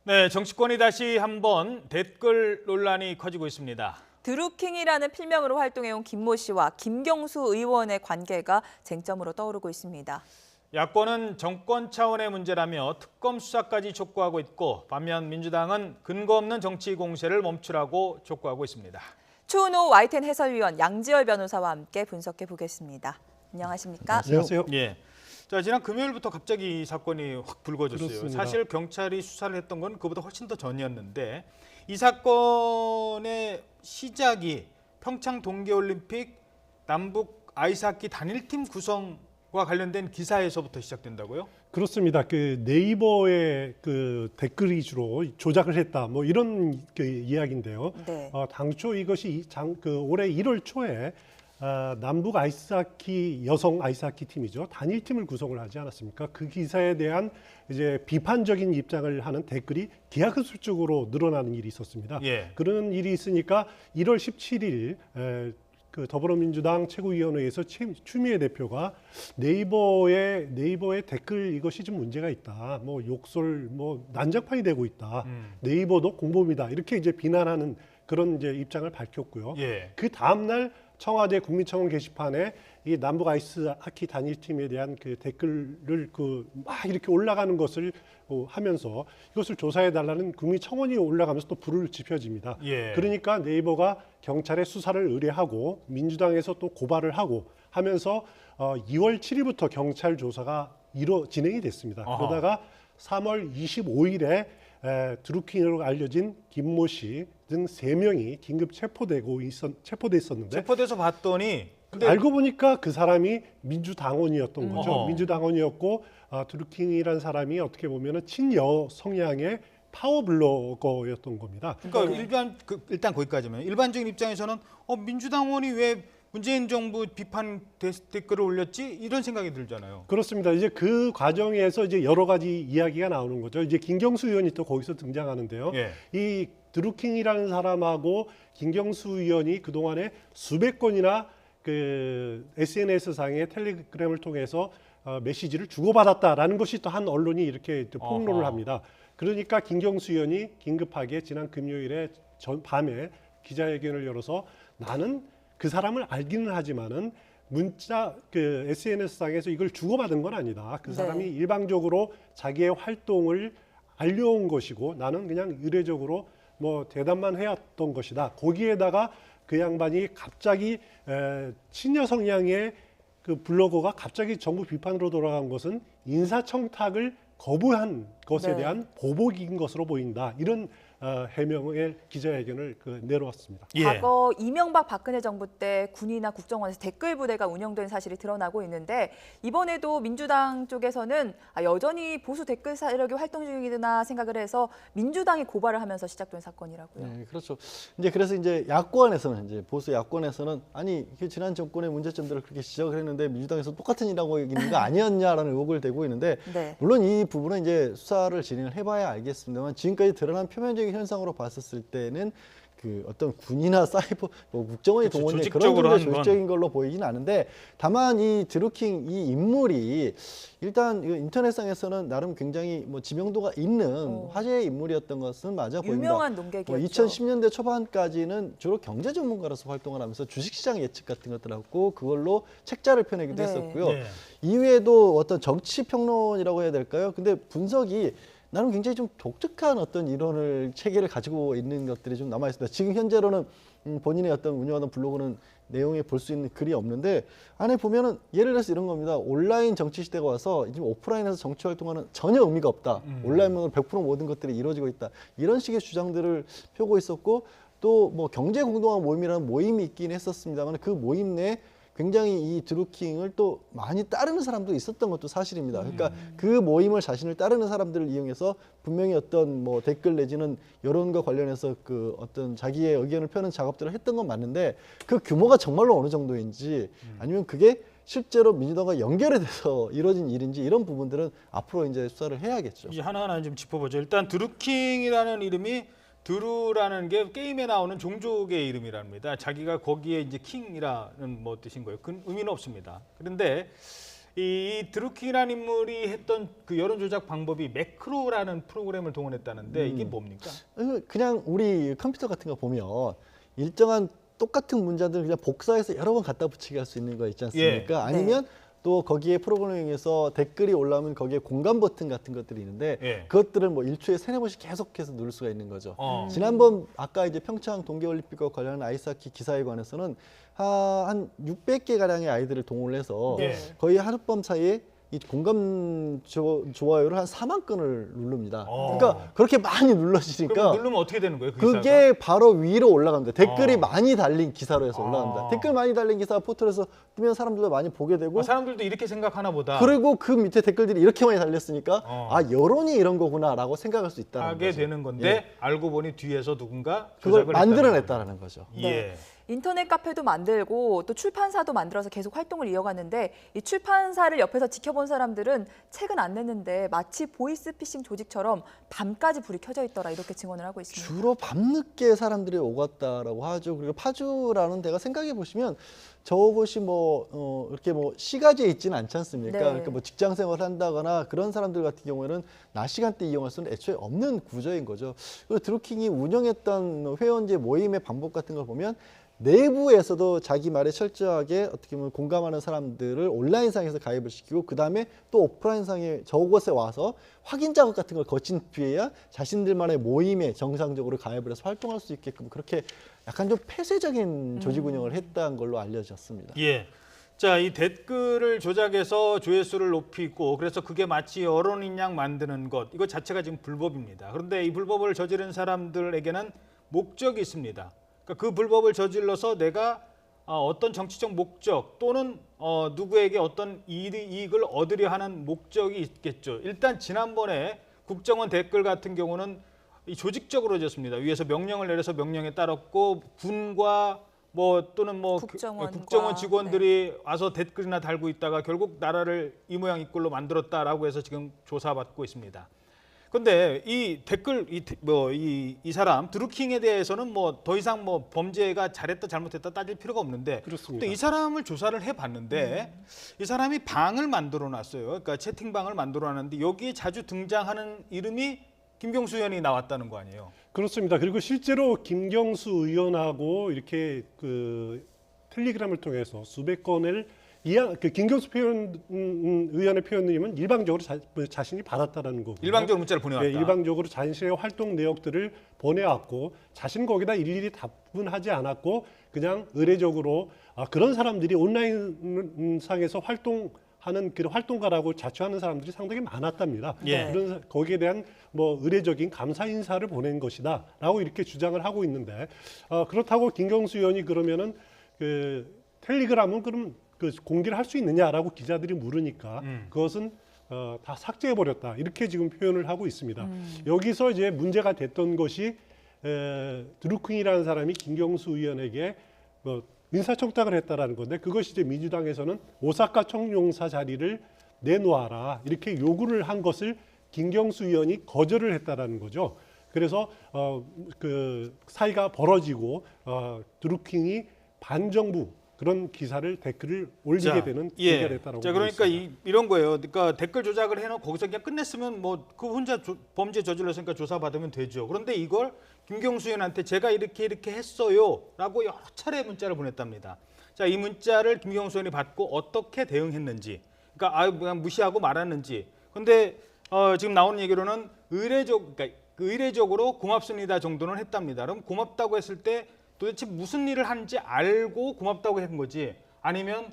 네, 정치권이 다시 한번 댓글 논란이 커지고 있습니다. 드루킹이라는 필명으로 활동해온 김모 씨와 김경수 의원의 관계가 쟁점으로 떠오르고 있습니다. 야권은 정권 차원의 문제라며 특검 수사까지 촉구하고 있고, 반면 민주당은 근거 없는 정치 공세를 멈추라고 촉구하고 있습니다. 추은호 YTN 해설위원 양지열 변호사와 함께 분석해 보겠습니다. 안녕하십니까? 안녕하세요. 예. 자, 지난 금요일부터 갑자기 이 사건이 확 불거졌어요. 그렇습니다. 사실 경찰이 수사를 했던 건 그보다 훨씬 더 전이었는데, 이 사건의 시작이 평창 동계올림픽 남북 아이스하키 단일팀 구성과 관련된 기사에서부터 시작된다고요? 그렇습니다. 그 네이버의 그 댓글이 주로 조작을 했다, 뭐 이런 그 이야기인데요. 네. 당초 이것이 올해 1월 초에 남북 아이스하키 여성 아이스하키 팀이죠, 단일팀을 구성을 하지 않았습니까? 그 기사에 대한 이제 비판적인 입장을 하는 댓글이 기하급수적으로 늘어나는 일이 있었습니다. 예. 그런 일이 있으니까 1월 17일 그 더불어민주당 최고위원회에서 추미애 대표가 네이버의 댓글 이것이 좀 문제가 있다, 뭐 욕설, 뭐 난장판이 되고 있다, 네이버도 공범이다, 이렇게 이제 비난하는 그런 이제 입장을 밝혔고요. 예. 그 다음 날 청와대 국민청원 게시판에 이 남북 아이스하키 단일팀에 대한 그 댓글을 막 이렇게 올라가는 것을 하면서 이것을 조사해 달라는 국민청원이 올라가면서 또 불을 지펴집니다. 예. 그러니까 네이버가 경찰에 수사를 의뢰하고 민주당에서 또 고발을 하고 하면서 2월 7일부터 경찰 조사가 진행이 됐습니다. 어허. 그러다가 3월 25일에 드루킹으로 알려진 김모 씨 등 3명이 긴급 체포돼 있었는데, 체포돼서 봤더니 근데 알고 보니까 그 사람이 민주당원이었던 거죠. 어허. 민주당원이었고 드루킹이라는 사람이 어떻게 보면 친여 성향의 파워블로거였던 겁니다. 그러니까 일단 거기까지면 일반적인 입장에서는 민주당원이 왜 문재인 정부 비판 댓글을 올렸지? 이런 생각이 들잖아요. 그렇습니다. 이제 그 과정에서 이제 여러 가지 이야기가 나오는 거죠. 이제 김경수 의원이 또 거기서 등장하는데요. 예. 이 드루킹이라는 사람하고 김경수 의원이 그동안에 수백 건이나 그 SNS 상의 텔레그램을 통해서 메시지를 주고받았다라는 것이 또 한 언론이 이렇게 또 폭로를 어허. 합니다. 그러니까 김경수 의원이 긴급하게 지난 금요일에 밤에 기자회견을 열어서 나는 그 사람을 알기는 하지만은 문자 SNS 상에서 이걸 주고받은 건 아니다. 그 사람이 네. 일방적으로 자기의 활동을 알려온 것이고 나는 그냥 의례적으로 뭐 대답만 해왔던 것이다. 거기에다가 그 양반이 갑자기 친여 성향의 그 블로거가 갑자기 정부 비판으로 돌아간 것은 인사청탁을 거부한 것에 네. 대한 보복인 것으로 보인다. 이런 해명의 기자회견을 내놓았습니다. 예. 과거 이명박 박근혜 정부 때 군이나 국정원에서 댓글 부대가 운영된 사실이 드러나고 있는데, 이번에도 민주당 쪽에서는 여전히 보수 댓글 세력이 활동 중이구나 생각을 해서 민주당이 고발을 하면서 시작된 사건이라고요. 네, 그렇죠. 그래서 야권에서는 보수 야권에서는 아니 지난 정권의 문제점들을 그렇게 지적을 했는데 민주당에서 똑같은 일하고 있는 거 아니었냐라는 의혹을 대고 있는데, 네. 물론 이 부분은 수사를 진행을 해봐야 알겠습니다만 지금까지 드러난 표면적인 현상으로 봤었을 때는 그 어떤 군이나 사이버 국정원이 그치, 동원된 조직적으로 그런 하는 건. 조직적인 걸로 보이진 않은데, 다만 이 드루킹 이 인물이 일단 인터넷상에서는 나름 굉장히 지명도가 있는 화제의 인물이었던 것은 맞아 보입니다. 유명한 농객이었죠. 2010년대 초반까지는 주로 경제 전문가로서 활동을 하면서 주식시장 예측 같은 것들을 하고 그걸로 책자를 펴내기도 네. 했었고요. 네. 이외에도 어떤 정치 평론이라고 해야 될까요? 근데 분석이 나름 굉장히 좀 독특한 어떤 이론을 체계를 가지고 있는 것들이 좀 남아 있습니다. 지금 현재로는 본인의 어떤 운영하던 블로그는 내용에 볼 수 있는 글이 없는데, 안에 보면은 예를 들어서 이런 겁니다. 온라인 정치 시대가 와서 지금 오프라인에서 정치 활동하는 전혀 의미가 없다. 온라인으로 100% 모든 것들이 이루어지고 있다. 이런 식의 주장들을 펴고 있었고, 또 경제 공동화 모임이라는 모임이 있긴 했었습니다만 그 모임 내에 굉장히 이 드루킹을 또 많이 따르는 사람도 있었던 것도 사실입니다. 그러니까 그 모임을 자신을 따르는 사람들을 이용해서 분명히 어떤 댓글 내지는 여론과 관련해서 그 어떤 자기의 의견을 펴는 작업들을 했던 건 맞는데, 그 규모가 정말로 어느 정도인지 아니면 그게 실제로 민주당과 연결이 돼서 이루어진 일인지, 이런 부분들은 앞으로 수사를 해야겠죠. 이제 하나하나 좀 짚어보죠. 일단 드루킹이라는 이름이, 드루라는 게 게임에 나오는 종족의 이름이랍니다. 자기가 거기에 이제 킹이라는 뜻인 거예요. 그 의미는 없습니다. 그런데 이 드루킹이라는 인물이 했던 그 여론 조작 방법이 매크로라는 프로그램을 동원했다는데 이게 뭡니까? 그냥 우리 컴퓨터 같은 거 보면 일정한 똑같은 문자들을 그냥 복사해서 여러 번 갖다 붙이게 할 수 있는 거 있지 않습니까? 예. 아니면 또 거기에 프로그래밍에서 댓글이 올라오면 거기에 공감 버튼 같은 것들이 있는데 예. 그것들을 뭐 일초에 3-4번씩 계속해서 누를 수가 있는 거죠. 어. 지난번 아까 이제 평창 동계올림픽과 관련한 아이스하키 기사에 관해서는 한 600개 가량의 아이들을 동원을 해서 네. 거의 하룻밤 사이에 이 공감 좋아요를 한 4만 건을 누릅니다. 어. 그러니까 그렇게 많이 그럼 눌러지니까 누르면 어떻게 되는 거예요? 그 그게 바로 위로 올라갑니다. 댓글이 어. 많이 달린 기사로 해서 어. 올라갑니다. 댓글 많이 달린 기사 포털에서 뜨면 사람들도 많이 보게 되고 사람들도 이렇게 생각하나 보다. 그리고 그 밑에 댓글들이 이렇게 많이 달렸으니까 어. 아 여론이 이런 거구나라고 생각할 수 있다는 하게 거죠. 되는 건데 예. 알고 보니 뒤에서 누군가 그걸 조작을 만들어냈다라는 거죠. 했다는 거죠. 예. 네. 인터넷 카페도 만들고 또 출판사도 만들어서 계속 활동을 이어갔는데 이 출판사를 옆에서 지켜본 사람들은 책은 안 냈는데 마치 보이스피싱 조직처럼 밤까지 불이 켜져 있더라 이렇게 증언을 하고 있습니다. 주로 밤늦게 사람들이 오갔다라고 하죠. 그리고 파주라는 데가 생각해 보시면 저곳이 이렇게 시가지에 있지는 않지 않습니까? 네. 그러니까 뭐 직장 생활을 한다거나 그런 사람들 같은 경우에는 낮 시간대 이용할 수는 애초에 없는 구조인 거죠. 그리고 드루킹이 운영했던 회원제 모임의 방법 같은 걸 보면 내부에서도 자기 말에 철저하게 어떻게 보면 공감하는 사람들을 온라인상에서 가입을 시키고 그다음에 또 오프라인상에 저곳에 와서 확인 작업 같은 걸 거친 뒤에야 자신들만의 모임에 정상적으로 가입을 해서 활동할 수 있게끔 그렇게 약간 좀 폐쇄적인 조직 운영을 했다는 걸로 알려졌습니다. 예. 자, 이 댓글을 조작해서 조회수를 높이고 그래서 그게 마치 여론인 양 만드는 것 이거 자체가 지금 불법입니다. 그런데 이 불법을 저지른 사람들에게는 목적이 있습니다. 그러니까 그 불법을 저질러서 내가 어떤 정치적 목적 또는 누구에게 어떤 이익을 얻으려 하는 목적이 있겠죠. 일단 지난번에 국정원 댓글 같은 경우는 이 조직적으로 졌습니다. 위에서 명령을 내려서 명령에 따랐고 군과 또는 국정원 직원들이 와서 댓글이나 달고 있다가 결국 나라를 이 모양 이 꼴로 만들었다라고 해서 지금 조사받고 있습니다. 근데 이 댓글 이 사람 드루킹에 대해서는 더 이상 범죄가 잘했다 잘못했다 따질 필요가 없는데 그렇습니다. 또 이 사람을 조사를 해봤는데 이 사람이 방을 만들어 놨어요. 그러니까 채팅방을 만들어 놨는데 여기에 자주 등장하는 이름이 김경수 의원이 나왔다는 거 아니에요? 그렇습니다. 그리고 실제로 김경수 의원하고 이렇게 그 텔레그램을 통해서 수백 건을 김경수 의원의 표현님은 일방적으로 자신이 받았다라는 거고 일방적으로 문자를 보내왔다. 네, 일방적으로 자신의 활동 내역들을 보내왔고 자신 거기다 일일이 답변하지 않았고 그냥 의례적으로 그런 사람들이 온라인 상에서 활동하는 그런 활동가라고 자처하는 사람들이 상당히 많았답니다. 예. 그런 거기에 대한 의례적인 감사 인사를 보낸 것이다라고 이렇게 주장을 하고 있는데 그렇다고 김경수 의원이 그러면은 그 텔레그램은 그럼 공개를 할 수 있느냐라고 기자들이 물으니까 그것은 다 삭제해 버렸다 이렇게 지금 표현을 하고 있습니다. 여기서 이제 문제가 됐던 것이 드루킹이라는 사람이 김경수 의원에게 인사청탁을 했다라는 건데 그것이 이제 민주당에서는 오사카 청룡사 자리를 내놓아라 이렇게 요구를 한 것을 김경수 의원이 거절을 했다라는 거죠. 그래서 그 사이가 벌어지고 드루킹이 반정부 그런 기사를 댓글을 올리게 되는 계기가 됐다라고 자, 그러니까 이런 거예요. 그러니까 댓글 조작을 해놓고 거기서 그냥 끝냈으면 그 혼자 범죄 저질렀으니까 조사받으면 되죠. 그런데 이걸 김경수 의원한테 제가 이렇게 했어요라고 여러 차례 문자를 보냈답니다. 자, 이 문자를 김경수 의원이 받고 어떻게 대응했는지, 그러니까 그냥 무시하고 말았는지. 근데 지금 나오는 얘기로는 의례적으로 고맙습니다 정도는 했답니다. 그럼 고맙다고 했을 때 도대체 무슨 일을 하는지 알고 고맙다고 한 거지 아니면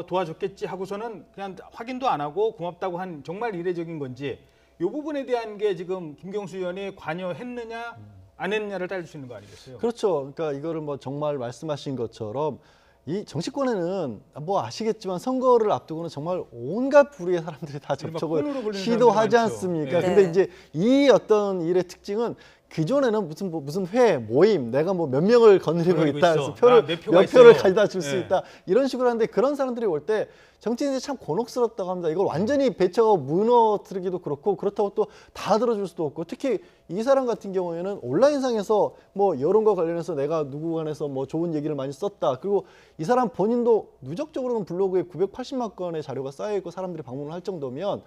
도와줬겠지 하고서는 그냥 확인도 안 하고 고맙다고 한 정말 이례적인 건지 이 부분에 대한 게 지금 김경수 의원이 관여했느냐 안 했느냐를 따질 수 있는 거 아니겠어요? 그렇죠. 그러니까 이거를 정말 말씀하신 것처럼 이 정치권에는 아시겠지만 선거를 앞두고는 정말 온갖 부류의 사람들이 다 접촉을 시도하지 않습니까? 네. 근데 이제 이 어떤 일의 특징은 기존에는 무슨 회 모임 내가 뭐 몇 명을 거느리고 거느리고 있다. 있어. 그래서 표를 몇 표가 몇 표를 있어요. 가져다 줄 수 예. 있다. 이런 식으로 하는데 그런 사람들이 올 때 정치인들이 참 곤혹스럽다고 합니다. 이걸 완전히 배척 무너뜨리기도 그렇고 그렇다고 또 다 들어줄 수도 없고 특히 이 사람 같은 경우에는 온라인상에서 뭐 여론과 관련해서 내가 누구 간에서 뭐 좋은 얘기를 많이 썼다. 그리고 이 사람 본인도 누적적으로는 블로그에 980만 건의 자료가 쌓여 있고 사람들이 방문을 할 정도면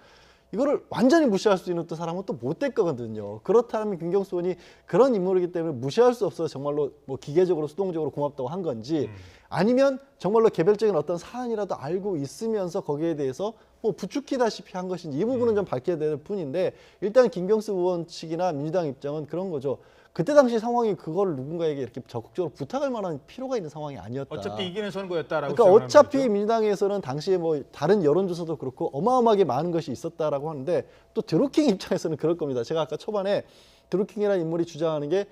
이거를 완전히 무시할 수 있는 또 사람은 또 못 될 거거든요. 그렇다면 김경수 의원이 그런 인물이기 때문에 무시할 수 없어서 정말로 뭐 기계적으로 수동적으로 고맙다고 한 건지 아니면 정말로 개별적인 어떤 사안이라도 알고 있으면서 거기에 대해서 뭐 부추기다시피 한 것인지 이 부분은 좀 밝혀야 될 뿐인데 일단 김경수 의원 측이나 민주당 입장은 그런 거죠. 그때 당시 상황이 그걸 누군가에게 이렇게 적극적으로 부탁할 만한 필요가 있는 상황이 아니었다. 어차피 이기는 선거였다라고. 그러니까 주장하는 어차피 거죠. 민주당에서는 당시에 뭐 다른 여론조사도 그렇고 어마어마하게 많은 것이 있었다라고 하는데 또 드루킹 입장에서는 그럴 겁니다. 제가 아까 초반에 드루킹이라는 인물이 주장하는 게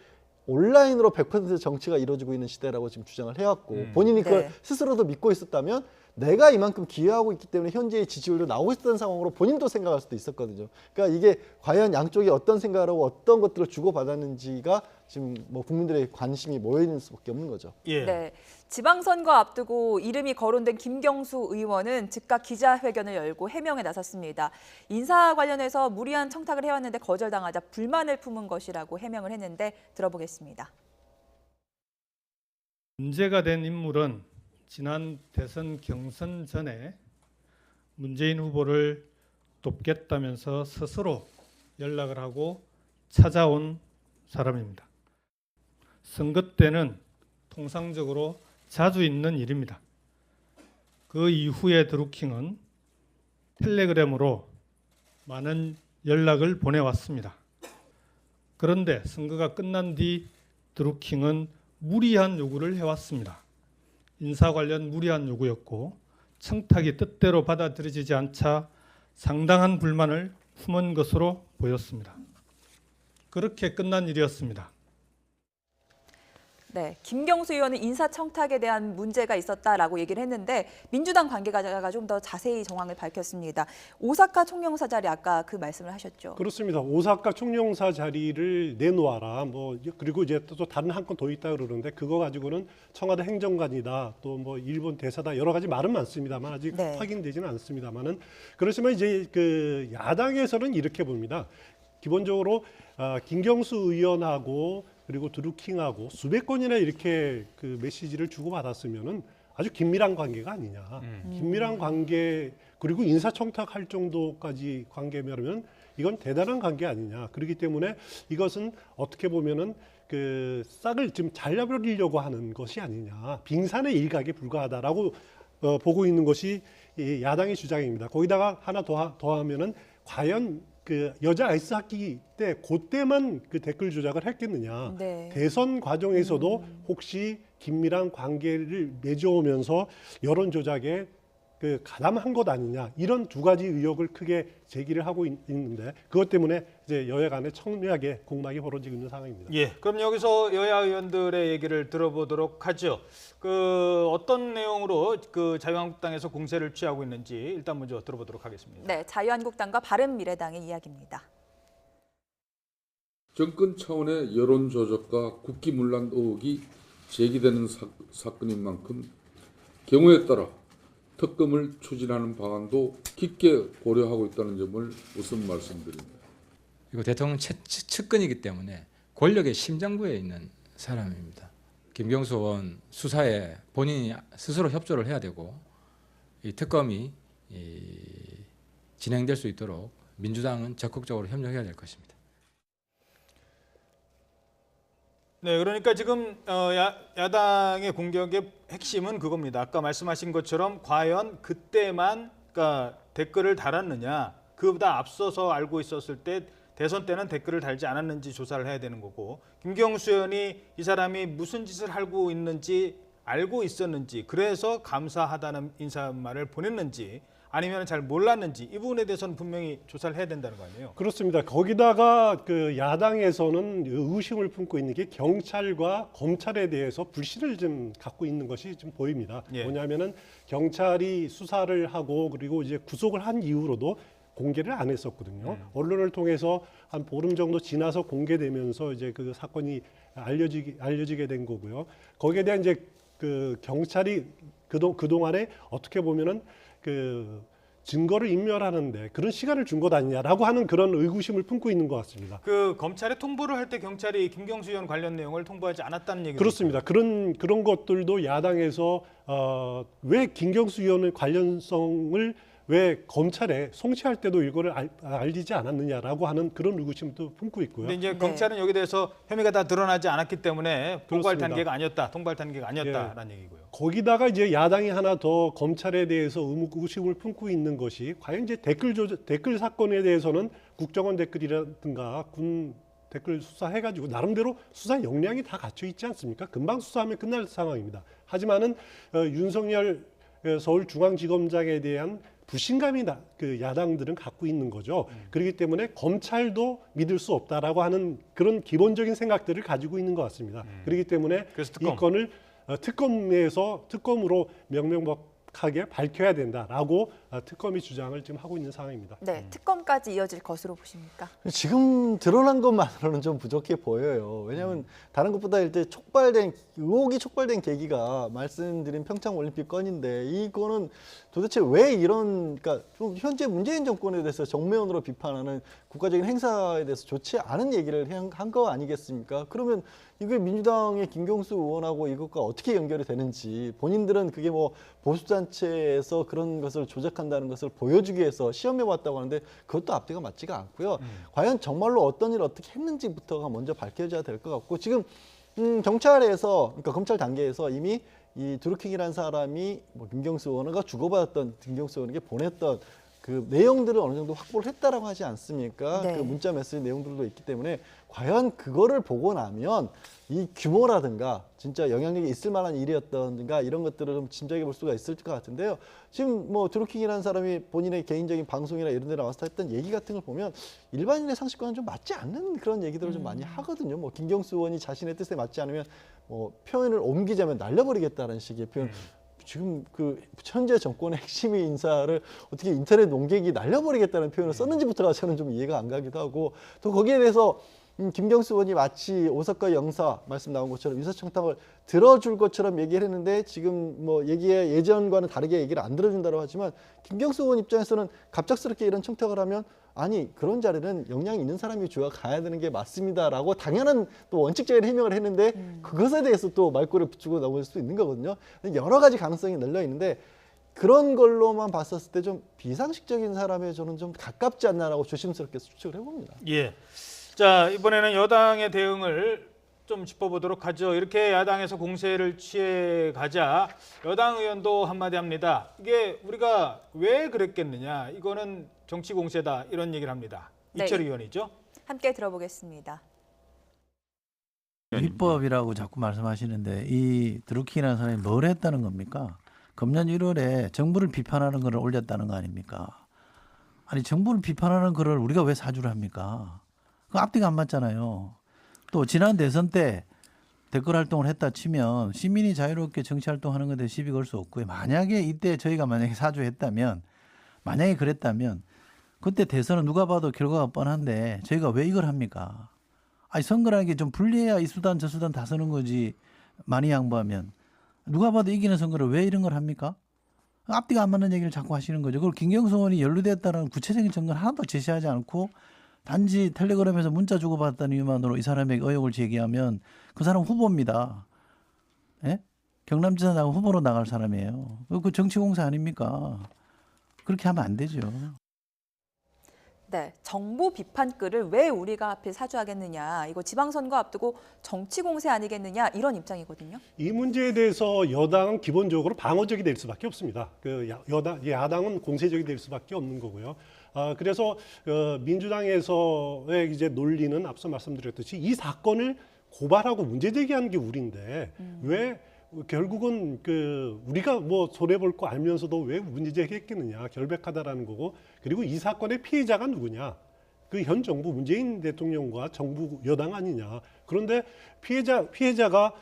온라인으로 100% 정치가 이루어지고 있는 시대라고 지금 주장을 해왔고 본인이 그걸 네. 스스로도 믿고 있었다면 내가 이만큼 기여하고 있기 때문에 현재의 지지율도 나오고 있었던 상황으로 본인도 생각할 수도 있었거든요. 그러니까 이게 과연 양쪽이 어떤 생각을 하고 어떤 것들을 주고받았는지가 지금 뭐 국민들의 관심이 모여 있는 수밖에 없는 거죠. 예. 네. 지방선거 앞두고 이름이 거론된 김경수 의원은 즉각 기자회견을 열고 해명에 나섰습니다. 인사 관련해서 무리한 청탁을 해왔는데 거절당하자 불만을 품은 것이라고 해명을 했는데 들어보겠습니다. 문제가 된 인물은 지난 대선 경선 전에 문재인 후보를 돕겠다면서 스스로 연락을 하고 찾아온 사람입니다. 선거 때는 통상적으로 자주 있는 일입니다. 그 이후에 드루킹은 텔레그램으로 많은 연락을 보내왔습니다. 그런데 선거가 끝난 뒤 드루킹은 무리한 요구를 해왔습니다. 인사 관련 무리한 요구였고 청탁이 뜻대로 받아들여지지 않자 상당한 불만을 품은 것으로 보였습니다. 그렇게 끝난 일이었습니다. 네, 김경수 의원은 인사청탁에 대한 문제가 있었다라고 얘기를 했는데 민주당 관계자가 좀 더 자세히 정황을 밝혔습니다. 오사카 총영사 자리 아까 그 말씀을 하셨죠. 그렇습니다. 오사카 총영사 자리를 내놓아라. 뭐 그리고 이제 또 다른 한 건 더 있다 그러는데 그거 가지고는 청와대 행정관이다, 또 뭐 일본 대사다 여러 가지 말은 많습니다만 아직 네. 확인되지는 않습니다만은 그렇지만 이제 그 야당에서는 이렇게 봅니다. 기본적으로 김경수 의원하고 그리고 드루킹하고 수백 건이나 이렇게 그 메시지를 주고받았으면은 아주 긴밀한 관계가 아니냐. 긴밀한 관계 그리고 인사청탁할 정도까지 관계면 이건 대단한 관계 아니냐. 그렇기 때문에 이것은 어떻게 보면은 그 싹을 지금 잘라버리려고 하는 것이 아니냐. 빙산의 일각에 불과하다라고 보고 있는 것이 이 야당의 주장입니다. 거기다가 하나 더하면은 과연 그 여자 아이스하키 때 그때만 그 댓글 조작을 했겠느냐. 네. 대선 과정에서도 혹시 긴밀한 관계를 맺어오면서 여론 조작에 그 가담한 것 아니냐. 이런 두 가지 의혹을 크게 제기를 하고 있는데 그것 때문에 이제 여야 간에 첨예하게 공방이 벌어지고 있는 상황입니다. 예, 그럼 여기서 여야 의원들의 얘기를 들어보도록 하죠. 그 어떤 내용으로 그 자유한국당에서 공세를 취하고 있는지 일단 먼저 들어보도록 하겠습니다. 네, 자유한국당과 바른미래당의 이야기입니다. 정권 차원의 여론 조작과 국기문란 의혹이 제기되는 사건인 만큼 경우에 따라 특검을 추진하는 방안도 깊게 고려하고 있다는 점을 우선 말씀드립니다. 그리고 대통령 측근이기 때문에 권력의 심장부에 있는 사람입니다. 김경수 의원 수사에 본인이 스스로 협조를 해야 되고 이 특검이 진행될 수 있도록 민주당은 적극적으로 협력해야 될 것입니다. 네, 그러니까 지금 야당의 공격의 핵심은 그겁니다. 아까 말씀하신 것처럼 과연 그때만 그러니까 댓글을 달았느냐, 그보다 앞서서 알고 있었을 때 대선 때는 댓글을 달지 않았는지 조사를 해야 되는 거고, 김경수 의원이 이 사람이 무슨 짓을 하고 있는지 알고 있었는지, 그래서 감사하다는 인사말을 보냈는지 아니면 잘 몰랐는지 이 부분에 대해서는 분명히 조사를 해야 된다는 거 아니에요? 그렇습니다. 거기다가 그 야당에서는 의심을 품고 있는 게 경찰과 검찰에 대해서 불신을 좀 갖고 있는 것이 좀 보입니다. 예. 뭐냐면은 경찰이 수사를 하고 그리고 이제 구속을 한 이후로도 공개를 안 했었거든요. 언론을 통해서 한 보름 정도 지나서 공개되면서 이제 그 사건이 알려지게 된 거고요. 거기에 대한 이제 그 경찰이 그동안에 어떻게 보면은 그 증거를 인멸하는데 그런 시간을 준 것 아니냐라고 하는 그런 의구심을 품고 있는 것 같습니다. 그 검찰에 통보를 할 때 경찰이 김경수 의원 관련 내용을 통보하지 않았다는 얘기죠. 그렇습니다. 그런 것들도 야당에서 왜 김경수 의원의 관련성을 왜 검찰에 송치할 때도 이거를 알리지 않았느냐라고 하는 그런 의구심도 품고 있고요. 근데 이제 네. 검찰은 여기 대해서 혐의가 다 드러나지 않았기 때문에 통보할 그렇습니다. 단계가 아니었다. 통보할 단계가 아니었다라는 얘기고요. 거기다가 이제 야당이 하나 더 검찰에 대해서 의구심을 품고 있는 것이 과연 이제 댓글 사건에 대해서는 국정원 댓글이라든가 군 댓글 수사해가지고 나름대로 수사 역량이 다 갖춰 있지 않습니까? 금방 수사하면 끝날 상황입니다. 하지만은 윤석열 서울중앙지검장에 대한 불신감이 그 야당들은 갖고 있는 거죠. 그렇기 때문에 검찰도 믿을 수 없다라고 하는 그런 기본적인 생각들을 가지고 있는 것 같습니다. 그렇기 때문에 그래서 이 건을 특검으로 명명백하게 밝혀야 된다라고 특검이 주장을 지금 하고 있는 상황입니다. 네, 특검까지 이어질 것으로 보십니까? 지금 드러난 것만으로는 좀 부족해 보여요. 왜냐하면 다른 것보다 일단 의혹이 촉발된 계기가 말씀드린 평창 올림픽 건인데 이거는 도대체 왜 그러니까 좀 현재 문재인 정권에 대해서 정면으로 비판하는 국가적인 행사에 대해서 좋지 않은 얘기를 한 거 아니겠습니까? 그러면 이게 민주당의 김경수 의원하고 이것과 어떻게 연결이 되는지 본인들은 그게 뭐 보수단체에서 그런 것을 조작한다는 것을 보여주기 위해서 시험해 왔다고 하는데 그것도 앞뒤가 맞지가 않고요. 과연 정말로 어떤 일을 어떻게 했는지부터가 먼저 밝혀져야 될 것 같고 지금 경찰에서 그러니까 검찰 단계에서 이미 이 드루킹이라는 사람이 뭐 김경수 의원과 주고받았던 김경수 의원에게 보냈던 그 내용들을 어느 정도 확보를 했다라고 하지 않습니까? 네. 그 문자 메시지 내용들도 있기 때문에 과연 그거를 보고 나면 이 규모라든가 진짜 영향력이 있을 만한 일이었던가 이런 것들을 좀 짐작해 볼 수가 있을 것 같은데요. 지금 뭐 드루킹이라는 사람이 본인의 개인적인 방송이나 이런 데 나와서 했던 얘기 같은 걸 보면 일반인의 상식과는 좀 맞지 않는 그런 얘기들을 좀 많이 하거든요. 뭐 김경수 의원이 자신의 뜻에 맞지 않으면 뭐 표현을 옮기자면 날려버리겠다는 식의 표현. 지금 그 현재 정권의 핵심의 인사를 어떻게 인터넷 농객이 날려버리겠다는 표현을 썼는지부터가 저는 좀 이해가 안 가기도 하고 또 거기에 대해서 김경수 의원이 마치 오사카 영사 말씀 나온 것처럼 인사청탁을 들어줄 것처럼 얘기를 했는데 지금 뭐 얘기에 예전과는 다르게 얘기를 안 들어준다고 하지만 김경수 의원 입장에서는 갑작스럽게 이런 청탁을 하면 아니 그런 자리는 역량이 있는 사람이 가야 되는 게 맞습니다라고 당연한 또 원칙적인 해명을 했는데 그것에 대해서 또 말꼬리를 붙이고 나올 수도 있는 거거든요. 여러 가지 가능성이 널려 있는데 그런 걸로만 봤었을 때 좀 비상식적인 사람에 저는 좀 가깝지 않나라고 조심스럽게 추측을 해봅니다. 예. 자, 이번에는 여당의 대응을 좀 짚어보도록 하죠. 이렇게 야당에서 공세를 취해 가자 여당 의원도 한마디 합니다. 이게 우리가 왜 그랬겠느냐. 이거는 정치 공세다. 이런 얘기를 합니다. 네. 이철 의원이죠. 함께 들어보겠습니다. 위법이라고 자꾸 말씀하시는데 이 드루킹이라는 사람이 뭘 했다는 겁니까? 금년 1월에 정부를 비판하는 글을 올렸다는 거 아닙니까? 아니 정부를 비판하는 글을 우리가 왜 사주를 합니까? 그 앞뒤가 안 맞잖아요. 또 지난 대선 때 댓글 활동을 했다 치면 시민이 자유롭게 정치 활동하는 것에 시비 걸 수 없고요. 만약에 이때 저희가 만약에 사주했다면 만약에 그랬다면 그때 대선은 누가 봐도 결과가 뻔한데 저희가 왜 이걸 합니까? 아니 선거라는 게 좀 불리해야 이 수단 저 수단 다 쓰는 거지 많이 양보하면 누가 봐도 이기는 선거를 왜 이런 걸 합니까? 앞뒤가 안 맞는 얘기를 자꾸 하시는 거죠. 그리고 김경수 의원이 연루됐다는 구체적인 증거는 하나도 제시하지 않고 단지 텔레그램에서 문자 주고받았다는 이유만으로 이 사람에게 의혹을 제기하면 그 사람 후보입니다. 예? 경남지사장 후보로 나갈 사람이에요. 그 정치공사 아닙니까? 그렇게 하면 안 되죠. 네, 정부 비판글을 왜 우리가 하필 사주하겠느냐. 이거 지방선거 앞두고 정치 공세 아니겠느냐. 이런 입장이거든요. 이 문제에 대해서 여당은 기본적으로 방어적이 될 수밖에 없습니다. 야당은 공세적이 될 수밖에 없는 거고요. 그래서 민주당에서의 이제 논리는 앞서 말씀드렸듯이 이 사건을 고발하고 문제 제기하는 게 우리인데 왜 결국은 우리가 뭐 손해 볼 거 알면서도 왜 문제 제기했겠느냐 결백하다라는 거고 그리고 이 사건의 피해자가 누구냐 그 현 정부 문재인 대통령과 정부 여당 아니냐 그런데 피해자가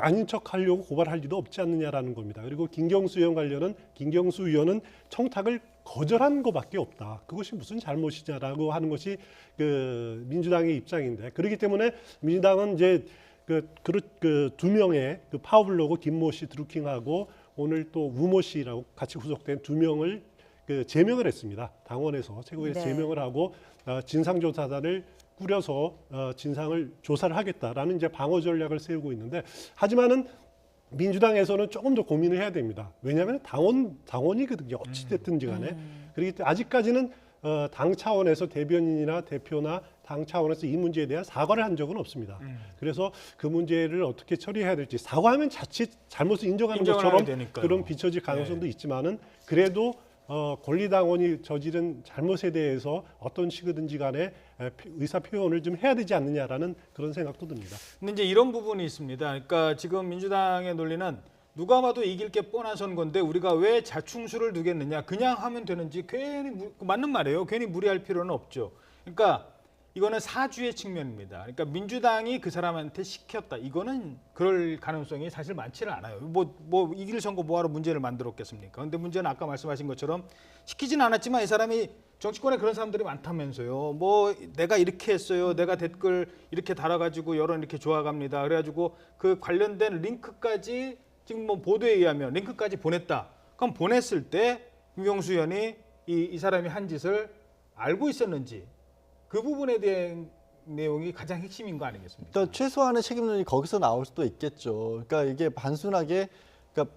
아닌 척하려고 고발할 리도 없지 않느냐라는 겁니다. 그리고 김경수 의원 관련은 김경수 의원은 청탁을 거절한 것밖에 없다. 그것이 무슨 잘못이냐라고 하는 것이 그 민주당의 입장인데, 그렇기 때문에 민주당은 이제 그 두 명의 그 파워블로그 김모 씨, 드루킹하고 오늘 또 우모 씨라고 같이 후속된 두 명을 그 제명을 했습니다. 당원에서 최고위에서 네. 제명을 하고 진상조사단을 꾸려서 진상을 조사를 하겠다라는 이제 방어 전략을 세우고 있는데, 하지만은 민주당에서는 조금 더 고민을 해야 됩니다. 왜냐하면 당원이거든요. 어찌 됐든지 간에. 그렇기 때문에 아직까지는 당 차원에서 대변인이나 대표나 당 차원에서 이 문제에 대한 사과를 한 적은 없습니다. 그래서 그 문제를 어떻게 처리해야 될지, 사과하면 자칫 잘못을 인정하는 인정을 것처럼 하게 되니까요. 그런 비춰질 가능성도 있지만은, 그래도 권리당원이 저지른 잘못에 대해서 어떤 식이든지 간에 의사 표현을 좀 해야 되지 않느냐라는 그런 생각도 듭니다. 근데 이제 이런 부분이 있습니다. 그러니까 지금 민주당의 논리는 누가 봐도 이길 게 뻔한 선거인데 우리가 왜 자충수를 두겠느냐, 그냥 하면 되는지, 괜히 맞는 말이에요. 괜히 무리할 필요는 없죠. 그러니까 이거는 사주의 측면입니다. 그러니까 민주당이 그 사람한테 시켰다. 이거는 그럴 가능성이 사실 많지는 않아요. 뭐 이길 선거 뭐하러 문제를 만들었겠습니까? 그런데 문제는 아까 말씀하신 것처럼 시키진 않았지만 이 사람이 정치권에 그런 사람들이 많다면서요. 뭐 내가 이렇게 했어요. 내가 댓글 이렇게 달아가지고 여론 이렇게 좋아갑니다. 그래가지고 그 관련된 링크까지 지금 뭐 보도에 의하면 링크까지 보냈다. 그럼 보냈을 때 김경수 의원이 이 사람이 한 짓을 알고 있었는지, 그 부분에 대한 내용이 가장 핵심인 거 아니겠습니까? 그러니까 최소한의 책임론이 거기서 나올 수도 있겠죠. 그러니까 이게 단순하게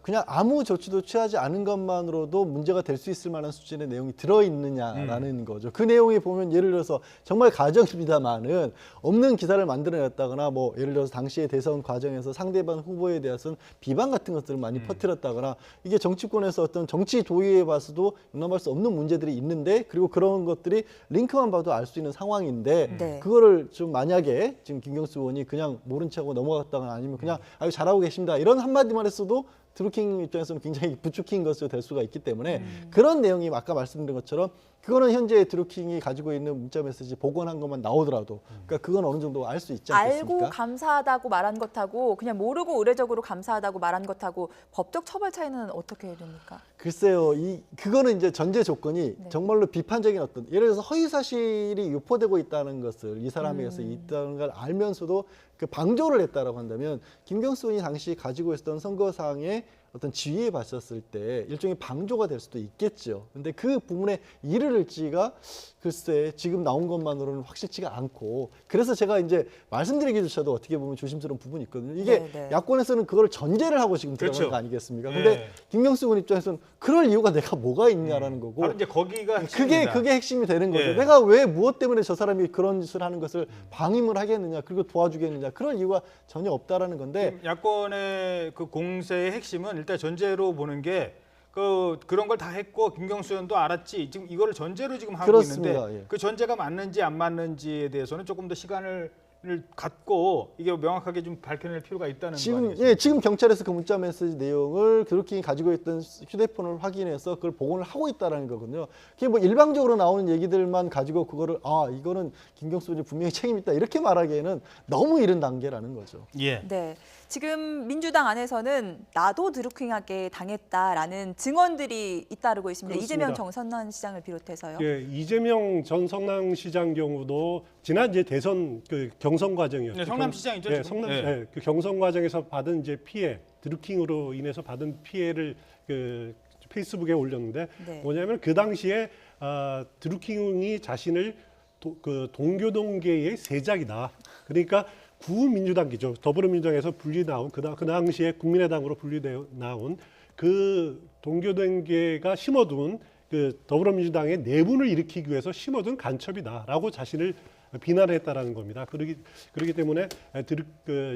그냥 아무 조치도 취하지 않은 것만으로도 문제가 될 수 있을 만한 수준의 내용이 들어있느냐라는 거죠. 그 내용이 보면 예를 들어서 정말 가정입니다만은 없는 기사를 만들어냈다거나, 뭐 예를 들어서 당시의 대선 과정에서 상대방 후보에 대해서는 비방 같은 것들을 많이 퍼뜨렸다거나, 이게 정치권에서 어떤 정치 도의에 봐서도 용납할 수 없는 문제들이 있는데, 그리고 그런 것들이 링크만 봐도 알 수 있는 상황인데, 네. 그거를 좀 만약에 지금 김경수 의원이 그냥 모른 척하고 넘어갔다거나, 아니면 그냥 아유 잘하고 계십니다 이런 한마디만 했어도 드루킹 입장에서는 굉장히 부추긴 것으로 될 수가 있기 때문에 그런 내용이 아까 말씀드린 것처럼 그거는 현재 드루킹이 가지고 있는 문자 메시지 복원한 것만 나오더라도, 그러니까 그건 어느 정도 알 수 있지 않겠습니까? 알고 감사하다고 말한 것하고 그냥 모르고 의례적으로 감사하다고 말한 것하고 법적 처벌 차이는 어떻게 됩니까? 글쎄요, 그거는 이제 전제 조건이 네. 정말로 비판적인 어떤, 예를 들어서 허위 사실이 유포되고 있다는 것을 이 사람에게서 있다는 걸 알면서도 그 방조를 했다라고 한다면, 김경수 의원이 당시 가지고 있었던 선거상의 어떤 지위에 봤었을 때 일종의 방조가 될 수도 있겠죠. 근데 그 부분에 이르를지가 글쎄 지금 나온 것만으로는 확실치가 않고, 그래서 제가 이제 말씀드리기조차도 어떻게 보면 조심스러운 부분이 있거든요. 이게 네. 야권에서는 그걸 전제를 하고 지금 들어가는 그렇죠. 거 아니겠습니까? 네. 근데 김경수 의원 입장에서는 그럴 이유가 내가 뭐가 있냐라는 거고, 바로 이제 거기가 핵심입니다. 그게 핵심이 되는 거죠. 예. 내가 왜 무엇 때문에 저 사람이 그런 짓을 하는 것을 방임을 하겠느냐, 그리고 도와주겠느냐, 그런 이유가 전혀 없다라는 건데, 지금 야권의 그 공세의 핵심은 일단 전제로 보는 게 그런 걸 다 했고 김경수 의원도 알았지. 지금 이거를 전제로 지금 하고 그렇습니다. 있는데 예. 그 전제가 맞는지 안 맞는지에 대해서는 조금 더 시간을 갖고 이게 명확하게 좀 밝혀낼 필요가 있다는 거 지금 아니겠습니까? 예, 지금 경찰에서 그 문자 메시지 내용을 드루킹이 가지고 있던 휴대폰을 확인해서 그걸 복원을 하고 있다라는 거거든요. 그게 뭐 일방적으로 나오는 얘기들만 가지고 그거를 이거는 김경수 의원이 분명히 책임 있다 이렇게 말하기에는 너무 이른 단계라는 거죠. 예. 네. 지금 민주당 안에서는 나도 드루킹하게 당했다라는 증언들이 잇따르고 있습니다. 그렇습니다. 이재명 정선남 시장을 비롯해서요. 예, 이재명 전 성남시장 경우도 지난 이제 대선 그 경선 과정이었죠. 네, 성남시장이죠, 예, 지금. 그 경선 과정에서 받은 이제 피해, 드루킹으로 인해서 받은 피해를 그 페이스북에 올렸는데, 네. 뭐냐면 그 당시에 드루킹이 자신을 동교동계의 세작이다. 그러니까 구민주당기죠. 더불어민주당에서 분리 나온 그 당시에 국민의당으로 분리되어 나온 그 동교동계가 심어둔 그 더불어민주당의 내분을 일으키기 위해서 심어둔 간첩이다라고 자신을 비난했다라는 겁니다. 그렇기 때문에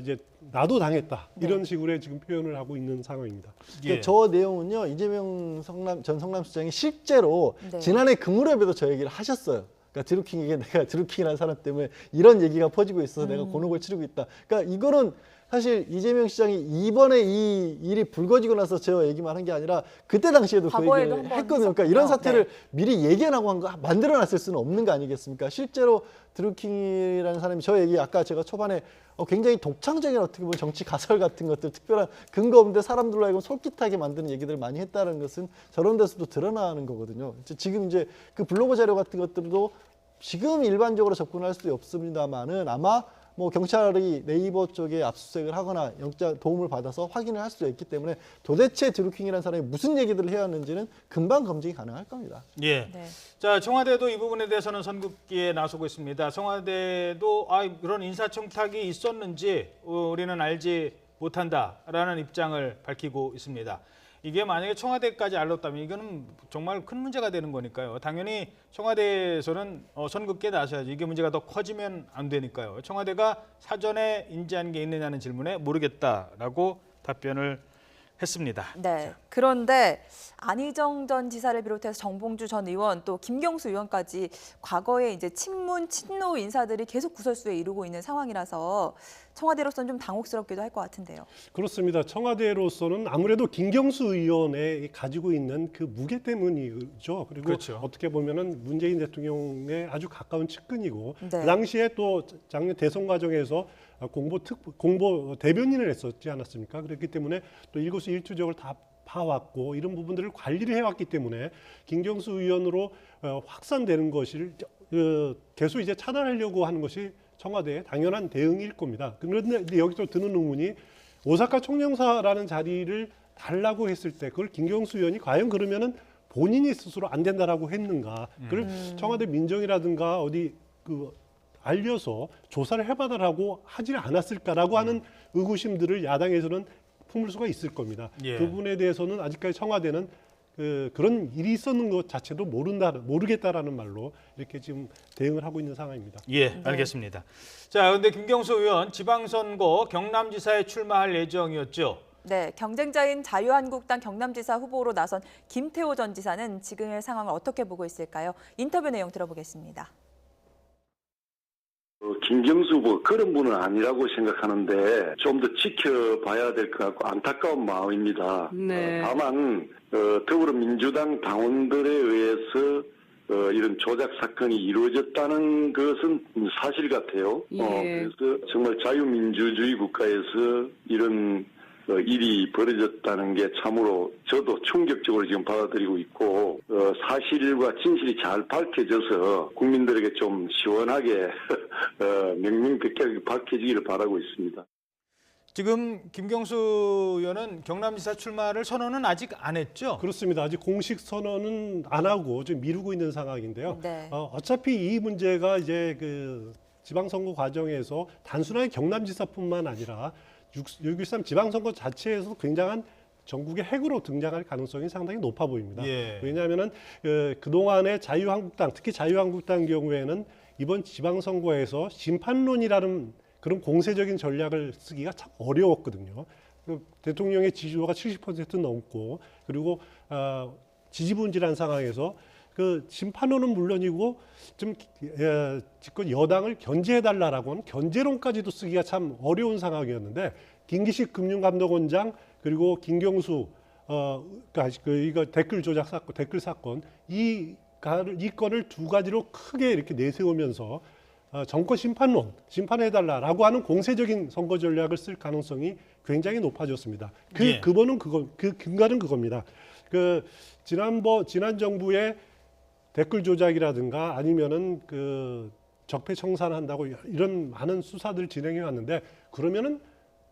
이제 나도 당했다 이런 식으로 지금 표현을 하고 있는 상황입니다. 그러니까 저 내용은요, 이재명 전 성남시장이 실제로 네. 지난해 금무렵에도 저 얘기를 하셨어요. 그러니까 드루킹에게 내가 드루킹이라는 사람 때문에 이런 얘기가 퍼지고 있어서 내가 곤혹을 치르고 있다. 그러니까 이거는 사실 이재명 시장이 이번에 이 일이 불거지고 나서 저 얘기만 한 게 아니라 그때 당시에도 그 과거에도 얘기를 한번 했거든요. 그러니까 했었군요. 이런 사태를 네. 미리 예견하고 한 거 만들어놨을 수는 없는 거 아니겠습니까? 실제로 드루킹이라는 사람이 저 얘기 아까 제가 초반에 굉장히 독창적인 어떻게 보면 정치 가설 같은 것들 특별한 근거 없는데 사람들로 하여금 솔깃하게 만드는 얘기들을 많이 했다는 것은 저런 데서도 드러나는 거거든요. 지금 이제 그 블로그 자료 같은 것들도 지금 일반적으로 접근할 수도 없습니다만은 아마 뭐 경찰이 네이버 쪽에 압수수색을 하거나 영장 도움을 받아서 확인을 할 수도 있기 때문에 도대체 드루킹이라는 사람이 무슨 얘기들을 해왔는지는 금방 검증이 가능할 겁니다. 예. 네. 자, 청와대도 이 부분에 대해서는 선긋기에 나서고 있습니다. 청와대도 그런 인사청탁이 있었는지 우리는 알지 못한다라는 입장을 밝히고 있습니다. 이게 만약에 청와대까지 알렸다면 이거는 정말 큰 문제가 되는 거니까요. 당연히 청와대에서는 선긋기에 나서야죠. 이게 문제가 더 커지면 안 되니까요. 청와대가 사전에 인지한 게 있느냐는 질문에 모르겠다라고 답변을 했습니다. 네. 그런데 안희정 전 지사를 비롯해서 정봉주 전 의원 또 김경수 의원까지 과거에 이제 친문 친노 인사들이 계속 구설수에 이르고 있는 상황이라서 청와대로서는 좀 당혹스럽기도 할 것 같은데요. 그렇습니다. 청와대로서는 아무래도 김경수 의원의 가지고 있는 그 무게 때문이죠. 그리고 그렇죠. 어떻게 보면은 문재인 대통령의 아주 가까운 측근이고 네. 그 당시에 또 작년 대선 과정에서 공보 대변인을 했었지 않았습니까? 그렇기 때문에 또 일거수일투족을 다 봐왔고 이런 부분들을 관리를 해왔기 때문에 김경수 의원으로 확산되는 것을 계속 이제 차단하려고 하는 것이 청와대의 당연한 대응일 겁니다. 그런데 여기서 드는 의문이 오사카 총영사라는 자리를 달라고 했을 때 그걸 김경수 의원이 과연 그러면은 본인이 스스로 안 된다라고 했는가? 그걸 청와대 민정이라든가 어디 알려서 조사를 해봐달라고 하지 않았을까라고 하는 의구심들을 야당에서는 품을 수가 있을 겁니다. 예. 그 부분에 대해서는 아직까지 청와대는 그런 일이 있었는 것 자체도 모르겠다라는 말로 이렇게 지금 대응을 하고 있는 상황입니다. 예, 알겠습니다. 자, 그런데 김경수 의원 지방선거 경남지사에 출마할 예정이었죠. 네, 경쟁자인 자유한국당 경남지사 후보로 나선 김태호 전 지사는 지금의 상황을 어떻게 보고 있을까요? 인터뷰 내용 들어보겠습니다. 김경수 후보 그런 분은 아니라고 생각하는데 좀 더 지켜봐야 될 것 같고 안타까운 마음입니다. 네. 다만 더불어민주당 당원들에 의해서 이런 조작 사건이 이루어졌다는 것은 사실 같아요. 예. 그래서 정말 자유민주주의 국가에서 이런 일이 벌어졌다는 게 참으로 저도 충격적으로 지금 받아들이고 있고 사실과 진실이 잘 밝혀져서 국민들에게 좀 시원하게 명명백백하게 밝혀지기를 바라고 있습니다. 지금 김경수 의원은 경남지사 출마를 선언은 아직 안 했죠? 그렇습니다. 아직 공식 선언은 안 하고 좀 미루고 있는 상황인데요. 네. 어차피 이 문제가 이제 그 지방선거 과정에서 단순하게 경남지사뿐만 아니라 6.13 지방선거 자체에서 굉장한 전국의 핵으로 등장할 가능성이 상당히 높아 보입니다. 예. 왜냐하면은 그동안의 자유한국당, 특히 자유한국당 경우에는 이번 지방선거에서 심판론이라는 그런 공세적인 전략을 쓰기가 참 어려웠거든요. 대통령의 지지도가 70% 넘고 그리고 지지분질한 상황에서 그 심판론은 물론이고 좀 집권 여당을 견제해달라라고 하는 견제론까지도 쓰기가 참 어려운 상황이었는데 김기식 금융감독원장 그리고 김경수 이거 댓글 조작 사건, 댓글 사건 이 건을 두 가지로 크게 이렇게 내세우면서 정권 심판해달라라고 하는 공세적인 선거 전략을 쓸 가능성이 굉장히 높아졌습니다. 그 근거는 그겁니다. 지난 정부의 댓글 조작이라든가 아니면은 적폐 청산한다고 이런 많은 수사들 진행해 왔는데 그러면은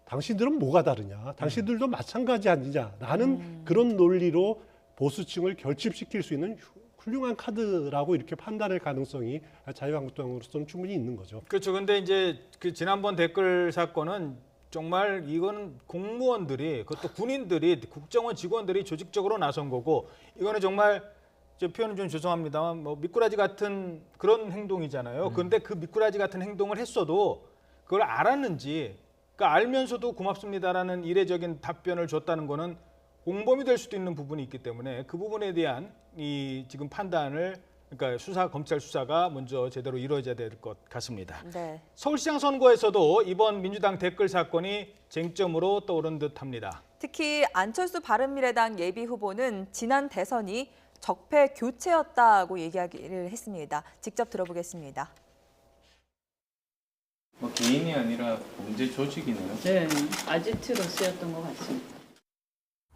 당신들은 뭐가 다르냐? 당신들도 마찬가지 아니냐라는 그런 논리로 보수층을 결집시킬 수 있는 훌륭한 카드라고 이렇게 판단할 가능성이 자유한국당으로서는 충분히 있는 거죠. 그렇죠. 근데 이제 그 지난번 댓글 사건은 정말 이거는 공무원들이 그것도 군인들이 국정원 직원들이 조직적으로 나선 거고 이거는 정말 제 표현은 좀 죄송합니다만 뭐 미꾸라지 같은 그런 행동이잖아요. 그런데 그 미꾸라지 같은 행동을 했어도 그걸 알았는지 그러니까 알면서도 고맙습니다라는 이례적인 답변을 줬다는 거는 공범이 될 수도 있는 부분이 있기 때문에 그 부분에 대한 이 지금 판단을 그러니까 검찰 수사가 먼저 제대로 이루어져야 될 것 같습니다. 네. 서울시장 선거에서도 이번 민주당 댓글 사건이 쟁점으로 떠오른 듯합니다. 특히 안철수 바른미래당 예비 후보는 지난 대선이 적폐 교체였다고 얘기하기를 했습니다. 직접 들어보겠습니다. 뭐 개인이 아니라 범죄 조직이네요. 네, 아지트로 쓰였던 것 같습니다.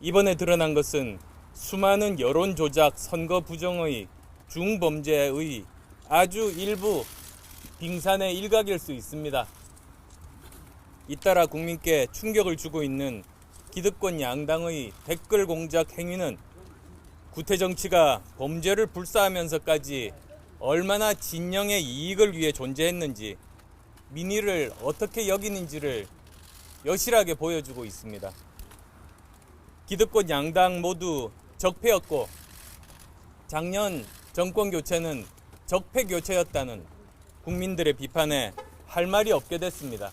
이번에 드러난 것은 수많은 여론 조작, 선거 부정의 중범죄의 아주 일부 빙산의 일각일 수 있습니다. 잇따라 국민께 충격을 주고 있는 기득권 양당의 댓글 공작 행위는 구태 정치가 범죄를 불사하면서까지 얼마나 진영의 이익을 위해 존재했는지, 민의를 어떻게 여기는지를 여실하게 보여주고 있습니다. 기득권 양당 모두 적폐였고 작년 정권 교체는 적폐 교체였다는 국민들의 비판에 할 말이 없게 됐습니다.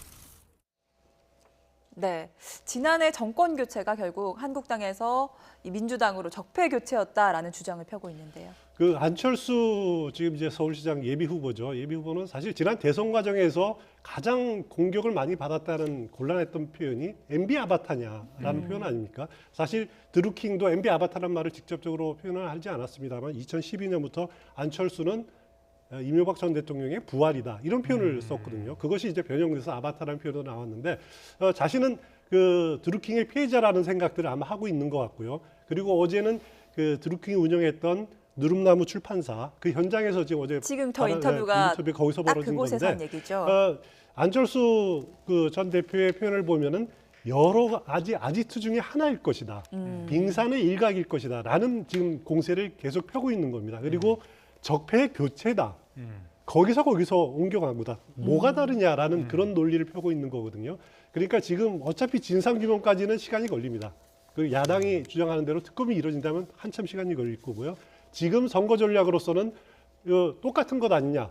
네, 지난해 정권 교체가 결국 한국당에서 이 민주당으로 적폐 교체였다라는 주장을 펴고 있는데요. 그 안철수 지금 이제 서울시장 예비 후보죠. 예비 후보는 사실 지난 대선 과정에서 가장 공격을 많이 받았다는 곤란했던 표현이 MB 아바타냐라는 표현 아닙니까? 사실 드루킹도 MB 아바타라는 말을 직접적으로 표현을 하지 않았습니다만 2012년부터 안철수는 이명박 전 대통령의 부활이다 이런 표현을 썼거든요. 그것이 이제 변형돼서 아바타라는 표현도 나왔는데 자신은 그 드루킹의 피해자라는 생각들을 아마 하고 있는 것 같고요. 그리고 어제는 그 드루킹이 운영했던 누름나무 출판사 그 현장에서 지금 저 인터뷰가 거기서 딱 벌어진 그곳에서 한 건데 얘기죠. 안철수 그 전 대표의 표현을 보면은 여러 아지트 중에 하나일 것이다. 빙산의 일각일 것이다라는 지금 공세를 계속 펴고 있는 겁니다. 그리고 적폐의 교체다. 거기서 옮겨간 거다. 뭐가 다르냐라는 그런 논리를 펴고 있는 거거든요. 그러니까 지금 어차피 진상규명까지는 시간이 걸립니다. 그 야당이 주장하는 대로 특검이 이루어진다면 한참 시간이 걸릴 거고요. 지금 선거 전략으로서는 똑같은 것 아니냐.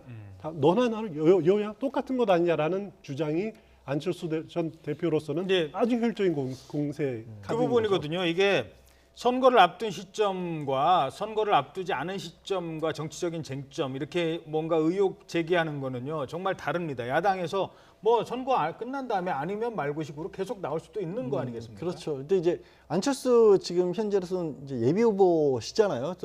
너나 나는 여야 똑같은 것 아니냐라는 주장이 안철수 전 대표로서는 아주 효율적인 공세 그 부분이거든요. 이게 선거를 앞둔 시점과 선거를 앞두지 않은 시점과 정치적인 쟁점 이렇게 뭔가 의혹 제기하는 거는요 정말 다릅니다. 야당에서 뭐 선거 끝난 다음에 아니면 말고식으로 계속 나올 수도 있는 거 아니겠습니까? 그렇죠. 근데 이제 안철수 지금 현재로서는 이제 예비 후보시잖아요.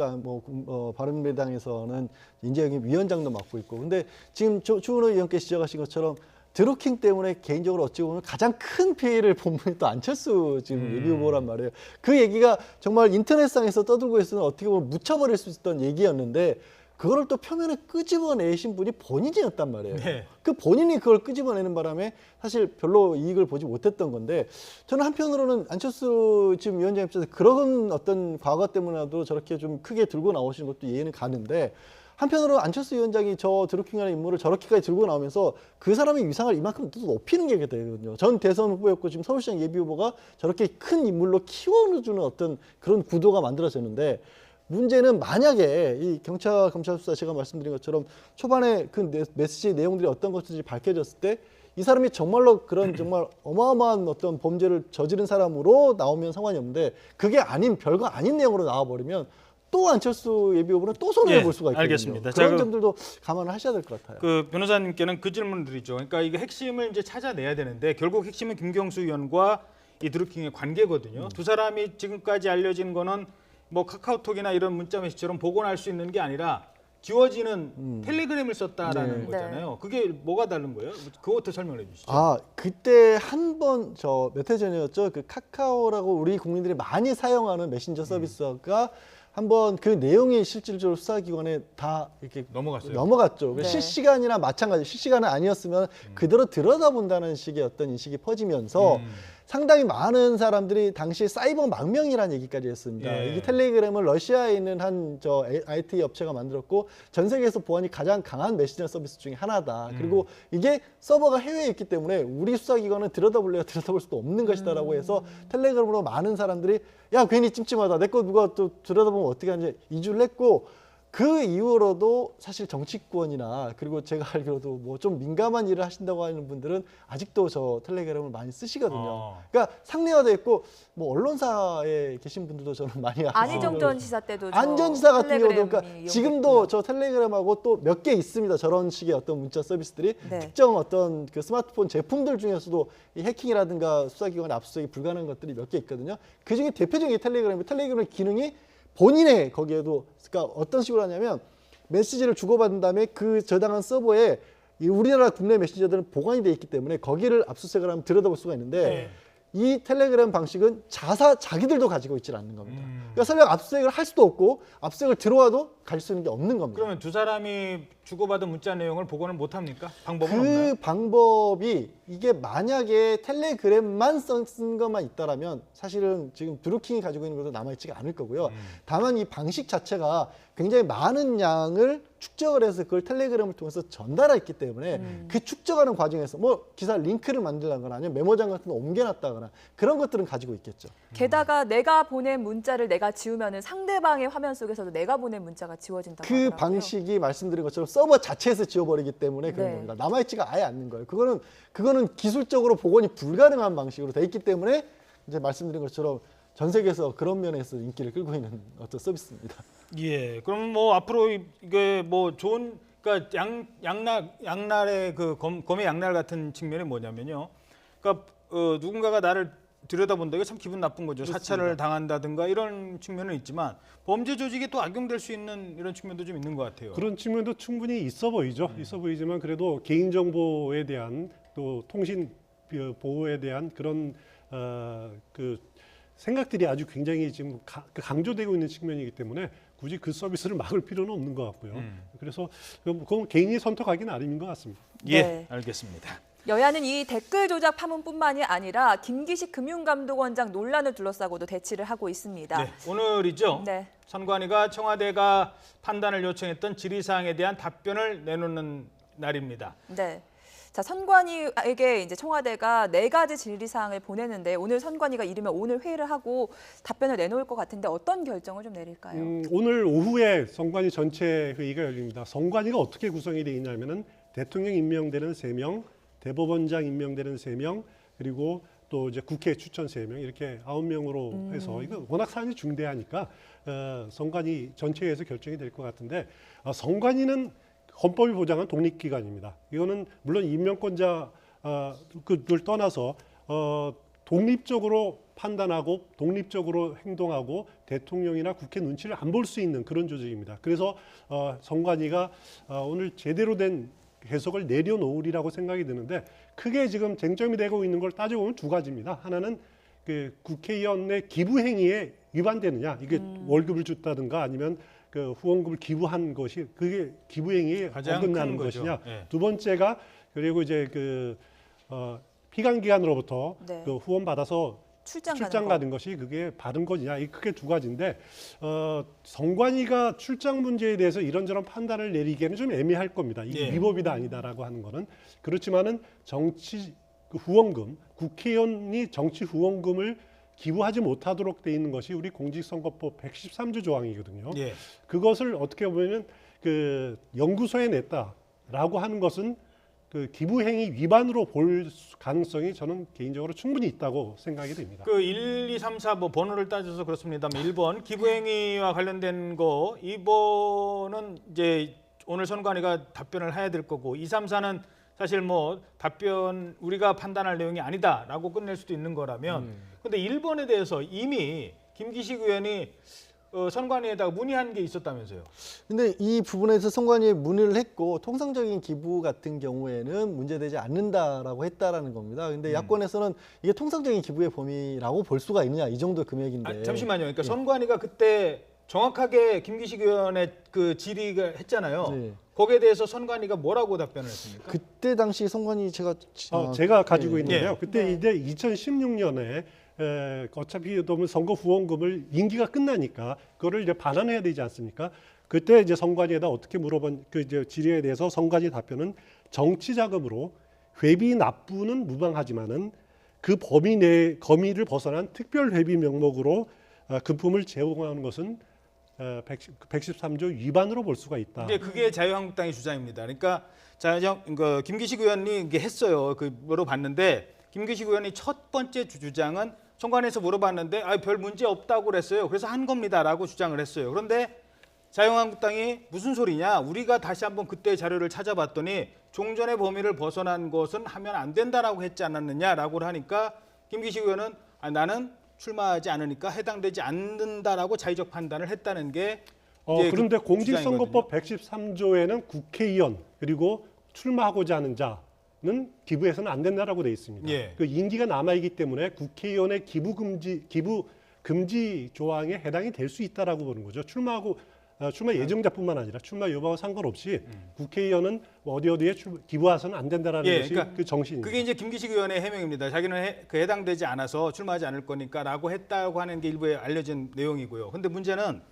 바른미래당에서는 인재영입 위원장도 맡고 있고. 근데 지금 추은호 의원께 지적하신 것처럼 드루킹 때문에 개인적으로 어찌 보면 가장 큰 피해를 본 분이 또 안철수 지금 예비 후보란 말이에요. 그 얘기가 정말 인터넷상에서 떠들고 있으면 어떻게 보면 묻혀버릴 수 있었던 얘기였는데 그거를 또 표면에 끄집어내신 분이 본인이었단 말이에요. 네. 그 본인이 그걸 끄집어내는 바람에 사실 별로 이익을 보지 못했던 건데 저는 한편으로는 안철수 지금 위원장 입장에서 그런 어떤 과거 때문에라도 저렇게 좀 크게 들고 나오시는 것도 이해는 가는데 한편으로 안철수 위원장이 저 드루킹이라는 인물을 저렇게까지 들고 나오면서 그 사람의 위상을 이만큼 또 높이는 게 되거든요. 전 대선 후보였고 지금 서울시장 예비 후보가 저렇게 큰 인물로 키워주는 어떤 그런 구도가 만들어졌는데 문제는 만약에 이 검찰 수사 제가 말씀드린 것처럼 초반에 그 메시지 내용들이 어떤 것인지 밝혀졌을 때 이 사람이 정말로 그런 정말 어마어마한 어떤 범죄를 저지른 사람으로 나오면 상관이 없는데 그게 아닌 별거 아닌 내용으로 나와버리면 또 안철수 예비 후보는 또 손해를 볼 수가 있거든요. 알겠습니다. 그런 점들도 감안을 하셔야 될 것 같아요. 그 변호사님께는 그 질문을 드리죠. 그러니까 이게 핵심을 이제 찾아내야 되는데 결국 핵심은 김경수 의원과 이 드루킹의 관계거든요. 두 사람이 지금까지 알려진 거는 뭐 카카오톡이나 이런 문자 메시지처럼 복원할 수 있는 게 아니라 지워지는 텔레그램을 썼다라는 거잖아요. 그게 뭐가 다른 거예요? 그것도 설명해 주시죠. 그때 한 번 몇 해 전이었죠. 그 카카오라고 우리 국민들이 많이 사용하는 메신저 서비스가 한번 그 내용이 실질적으로 수사기관에 다 이렇게 넘어갔죠. 네. 실시간이나 마찬가지. 실시간은 아니었으면 그대로 들여다본다는 식의 어떤 인식이 퍼지면서 상당히 많은 사람들이 당시 사이버 망명이라는 얘기까지 했습니다. 이 텔레그램을 러시아에 있는 한 IT 업체가 만들었고 전 세계에서 보안이 가장 강한 메신저 서비스 중에 하나다. 그리고 이게 서버가 해외에 있기 때문에 우리 수사기관은 들여다볼 수도 없는 것이다라고 해서 텔레그램으로 많은 사람들이 야 괜히 찜찜하다. 내 거 누가 또 들여다보면 어떻게 하는지 이주를 했고 그 이후로도 사실 정치권이나 그리고 제가 알기로도 뭐 좀 민감한 일을 하신다고 하는 분들은 아직도 저 텔레그램을 많이 쓰시거든요. 그러니까 상례화돼 있고 뭐 언론사에 계신 분들도 저는 많이 안희정 전 지사 때도 저 안전 지사 같은 경우도 텔레그램이 그러니까 지금도 저 텔레그램하고 또 몇 개 있습니다. 저런 식의 어떤 문자 서비스들이 네. 특정 어떤 그 스마트폰 제품들 중에서도 이 해킹이라든가 수사기관 압수수색이 불가능한 것들이 몇 개 있거든요. 그 중에 대표적인 텔레그램의 기능이 본인의 거기에도 그러니까 어떤 식으로 하냐면 메시지를 주고받은 다음에 그 저장한 서버에 이 우리나라 국내 메신저들은 보관이 돼 있기 때문에 거기를 압수수색을 하면 들여다볼 수가 있는데 네. 이 텔레그램 방식은 자기들도 가지고 있지 않는 겁니다. 그러니까 설령 압수수색을 할 수도 없고 압수수색을 들어와도 갈 수 있는 게 없는 겁니다. 그러면 두 사람이 주고받은 문자 내용을 복원을 못 합니까? 방법은 그 없나요? 방법이 이게 만약에 텔레그램만 쓴 것만 있다라면 사실은 지금 드루킹이 가지고 있는 것도 남아있지가 않을 거고요. 다만 이 방식 자체가 굉장히 많은 양을 축적을 해서 그걸 텔레그램을 통해서 전달했기 때문에 그 축적하는 과정에서 뭐 기사 링크를 만들거나 아니면 메모장 같은 거 옮겨놨다거나 그런 것들은 가지고 있겠죠. 게다가 내가 보낸 문자를 내가 지우면은 상대방의 화면 속에서도 내가 보낸 문자가 지워진다고 그 하더라고요. 방식이 말씀드린 것처럼 서버 자체에서 지워버리기 때문에 그런 네. 겁니다. 남아있지가 아예 않는 거예요. 그거는 기술적으로 복원이 불가능한 방식으로 돼 있기 때문에 이제 말씀드린 것처럼 전 세계에서 그런 면에서 인기를 끌고 있는 어떤 서비스입니다. 예. 그럼 뭐 앞으로 이게 뭐 좋은 그러니까 양날의 그 검의 양날 같은 측면이 뭐냐면요. 그러니까 누군가가 나를 들여다본다 이게 참 기분 나쁜 거죠. 그렇습니다. 사찰을 당한다든가 이런 측면은 있지만 범죄 조직에 또 악용될 수 있는 이런 측면도 좀 있는 것 같아요. 그런 측면도 충분히 있어 보이죠. 있어 보이지만 그래도 개인정보에 대한 또 통신 보호에 대한 그런 그 생각들이 아주 굉장히 지금 강조되고 있는 측면이기 때문에 굳이 그 서비스를 막을 필요는 없는 것 같고요. 그래서 그건 개인이 선택하기 나름인 것 같습니다. 예, 네. 알겠습니다. 여야는 이 댓글 조작 파문뿐만이 아니라 김기식 금융감독원장 논란을 둘러싸고도 대치를 하고 있습니다. 네, 오늘이죠. 네. 선관위가 청와대가 판단을 요청했던 질의사항에 대한 답변을 내놓는 날입니다. 네. 자, 선관위에게 이제 청와대가 4가지 질의사항을 보내는데 오늘 선관위가 이르면 오늘 회의를 하고 답변을 내놓을 것 같은데 어떤 결정을 좀 내릴까요? 오늘 오후에 선관위 전체 회의가 열립니다. 선관위가 어떻게 구성이 되어 있냐면은 대통령 임명되는 3명, 대법원장 임명되는 3명, 그리고 또 이제 국회 추천 3명 이렇게 9명으로 해서 이거 워낙 사안이 중대하니까 선관위 전체에서 결정이 될 것 같은데 선관위는 헌법이 보장한 독립기관입니다. 이거는 물론 임명권자를 떠나서 독립적으로 판단하고 독립적으로 행동하고 대통령이나 국회 눈치를 안 볼 수 있는 그런 조직입니다. 그래서 선관위가 오늘 제대로 된 해석을 내려놓으리라고 생각이 드는데 크게 지금 쟁점이 되고 있는 걸 따져보면 2가지입니다. 하나는 그 국회의원의 기부 행위에 위반되느냐, 이게 월급을 줬다든가 아니면 그 후원금을 기부한 것이 그게 기부 행위에 가장 어긋나는 큰 거죠. 것이냐. 네. 두 번째가 그리고 이제 그 피감기관으로부터 네. 그 후원 받아서 출장 가는 것이 그게 바른 것이냐, 이 크게 2가지인데 선관위가 출장 문제에 대해서 이런저런 판단을 내리기에는 좀 애매할 겁니다. 이게 예. 위법이다 아니다라고 하는 거는 그렇지만은 정치 후원금, 국회의원이 정치 후원금을 기부하지 못하도록 돼 있는 것이 우리 공직선거법 113조 조항이거든요. 예. 그것을 어떻게 보면 그 연구소에 냈다라고 하는 것은 그 기부 행위 위반으로 볼 가능성이 저는 개인적으로 충분히 있다고 생각이 됩니다. 그 1, 2, 3, 4 뭐 번호를 따져서 그렇습니다만 1번 기부행위와 관련된 거 2번은 이제 오늘 선관위가 답변을 해야 될 거고 2, 3, 4는 사실 뭐 답변 우리가 판단할 내용이 아니다라고 끝낼 수도 있는 거라면 근데 1번에 대해서 이미 김기식 의원이 선관위에다가 문의한 게 있었다면서요. 근데 이 부분에서 선관위에 문의를 했고 통상적인 기부 같은 경우에는 문제되지 않는다라고 했다라는 겁니다. 근데 야권에서는 이게 통상적인 기부의 범위라고 볼 수가 있느냐 이 정도 금액인데. 잠시만요. 그러니까 선관위가 그때 정확하게 김기식 의원의 그 질의가 했잖아요. 네. 거기에 대해서 선관위가 뭐라고 답변을 했습니까? 그때 당시 선관위 제가 가지고 있는데요. 예. 그때 이제 2016년에 어차피 너무 선거 후원금을 임기가 끝나니까 그거를 이제 반환해야 되지 않습니까? 그때 이제 선관위에다 어떻게 물어본 그 이제 질의에 대해서 선관위 답변은 정치 자금으로 회비 납부는 무방하지만은 그 범위를 벗어난 특별 회비 명목으로 금품을 제공하는 것은 113조 위반으로 볼 수가 있다. 이제 그게 자유한국당의 주장입니다. 그러니까 김기식 의원이 이게 했어요. 그 물어봤는데 김기식 의원이 첫 번째 주장은 선관위에서 물어봤는데 별 문제 없다고 그랬어요. 그래서 한 겁니다라고 주장을 했어요. 그런데 자유한국당이 무슨 소리냐? 우리가 다시 한번 그때 자료를 찾아봤더니 종전의 범위를 벗어난 것은 하면 안 된다라고 했지 않았느냐라고 하니까 김기식 의원은 나는 출마하지 않으니까 해당되지 않는다라고 자의적 판단을 했다는 게 이제 그런데 그 공직선거법 113조에는 국회의원 그리고 출마하고자 하는 자는 기부해서는 안 된다라고 돼 있습니다. 예. 그 임기가 남아있기 때문에 국회의원의 기부 금지 조항에 해당이 될 수 있다라고 보는 거죠. 출마 예정자뿐만 아니라 출마 여부와 상관없이 국회의원은 어디에 기부해서는 안 된다라는 것이 그러니까 그 정신입니다. 그게 이제 김기식 의원의 해명입니다. 자기는 해당되지 않아서 출마하지 않을 거니까라고 했다고 하는 게 일부에 알려진 내용이고요. 근데 문제는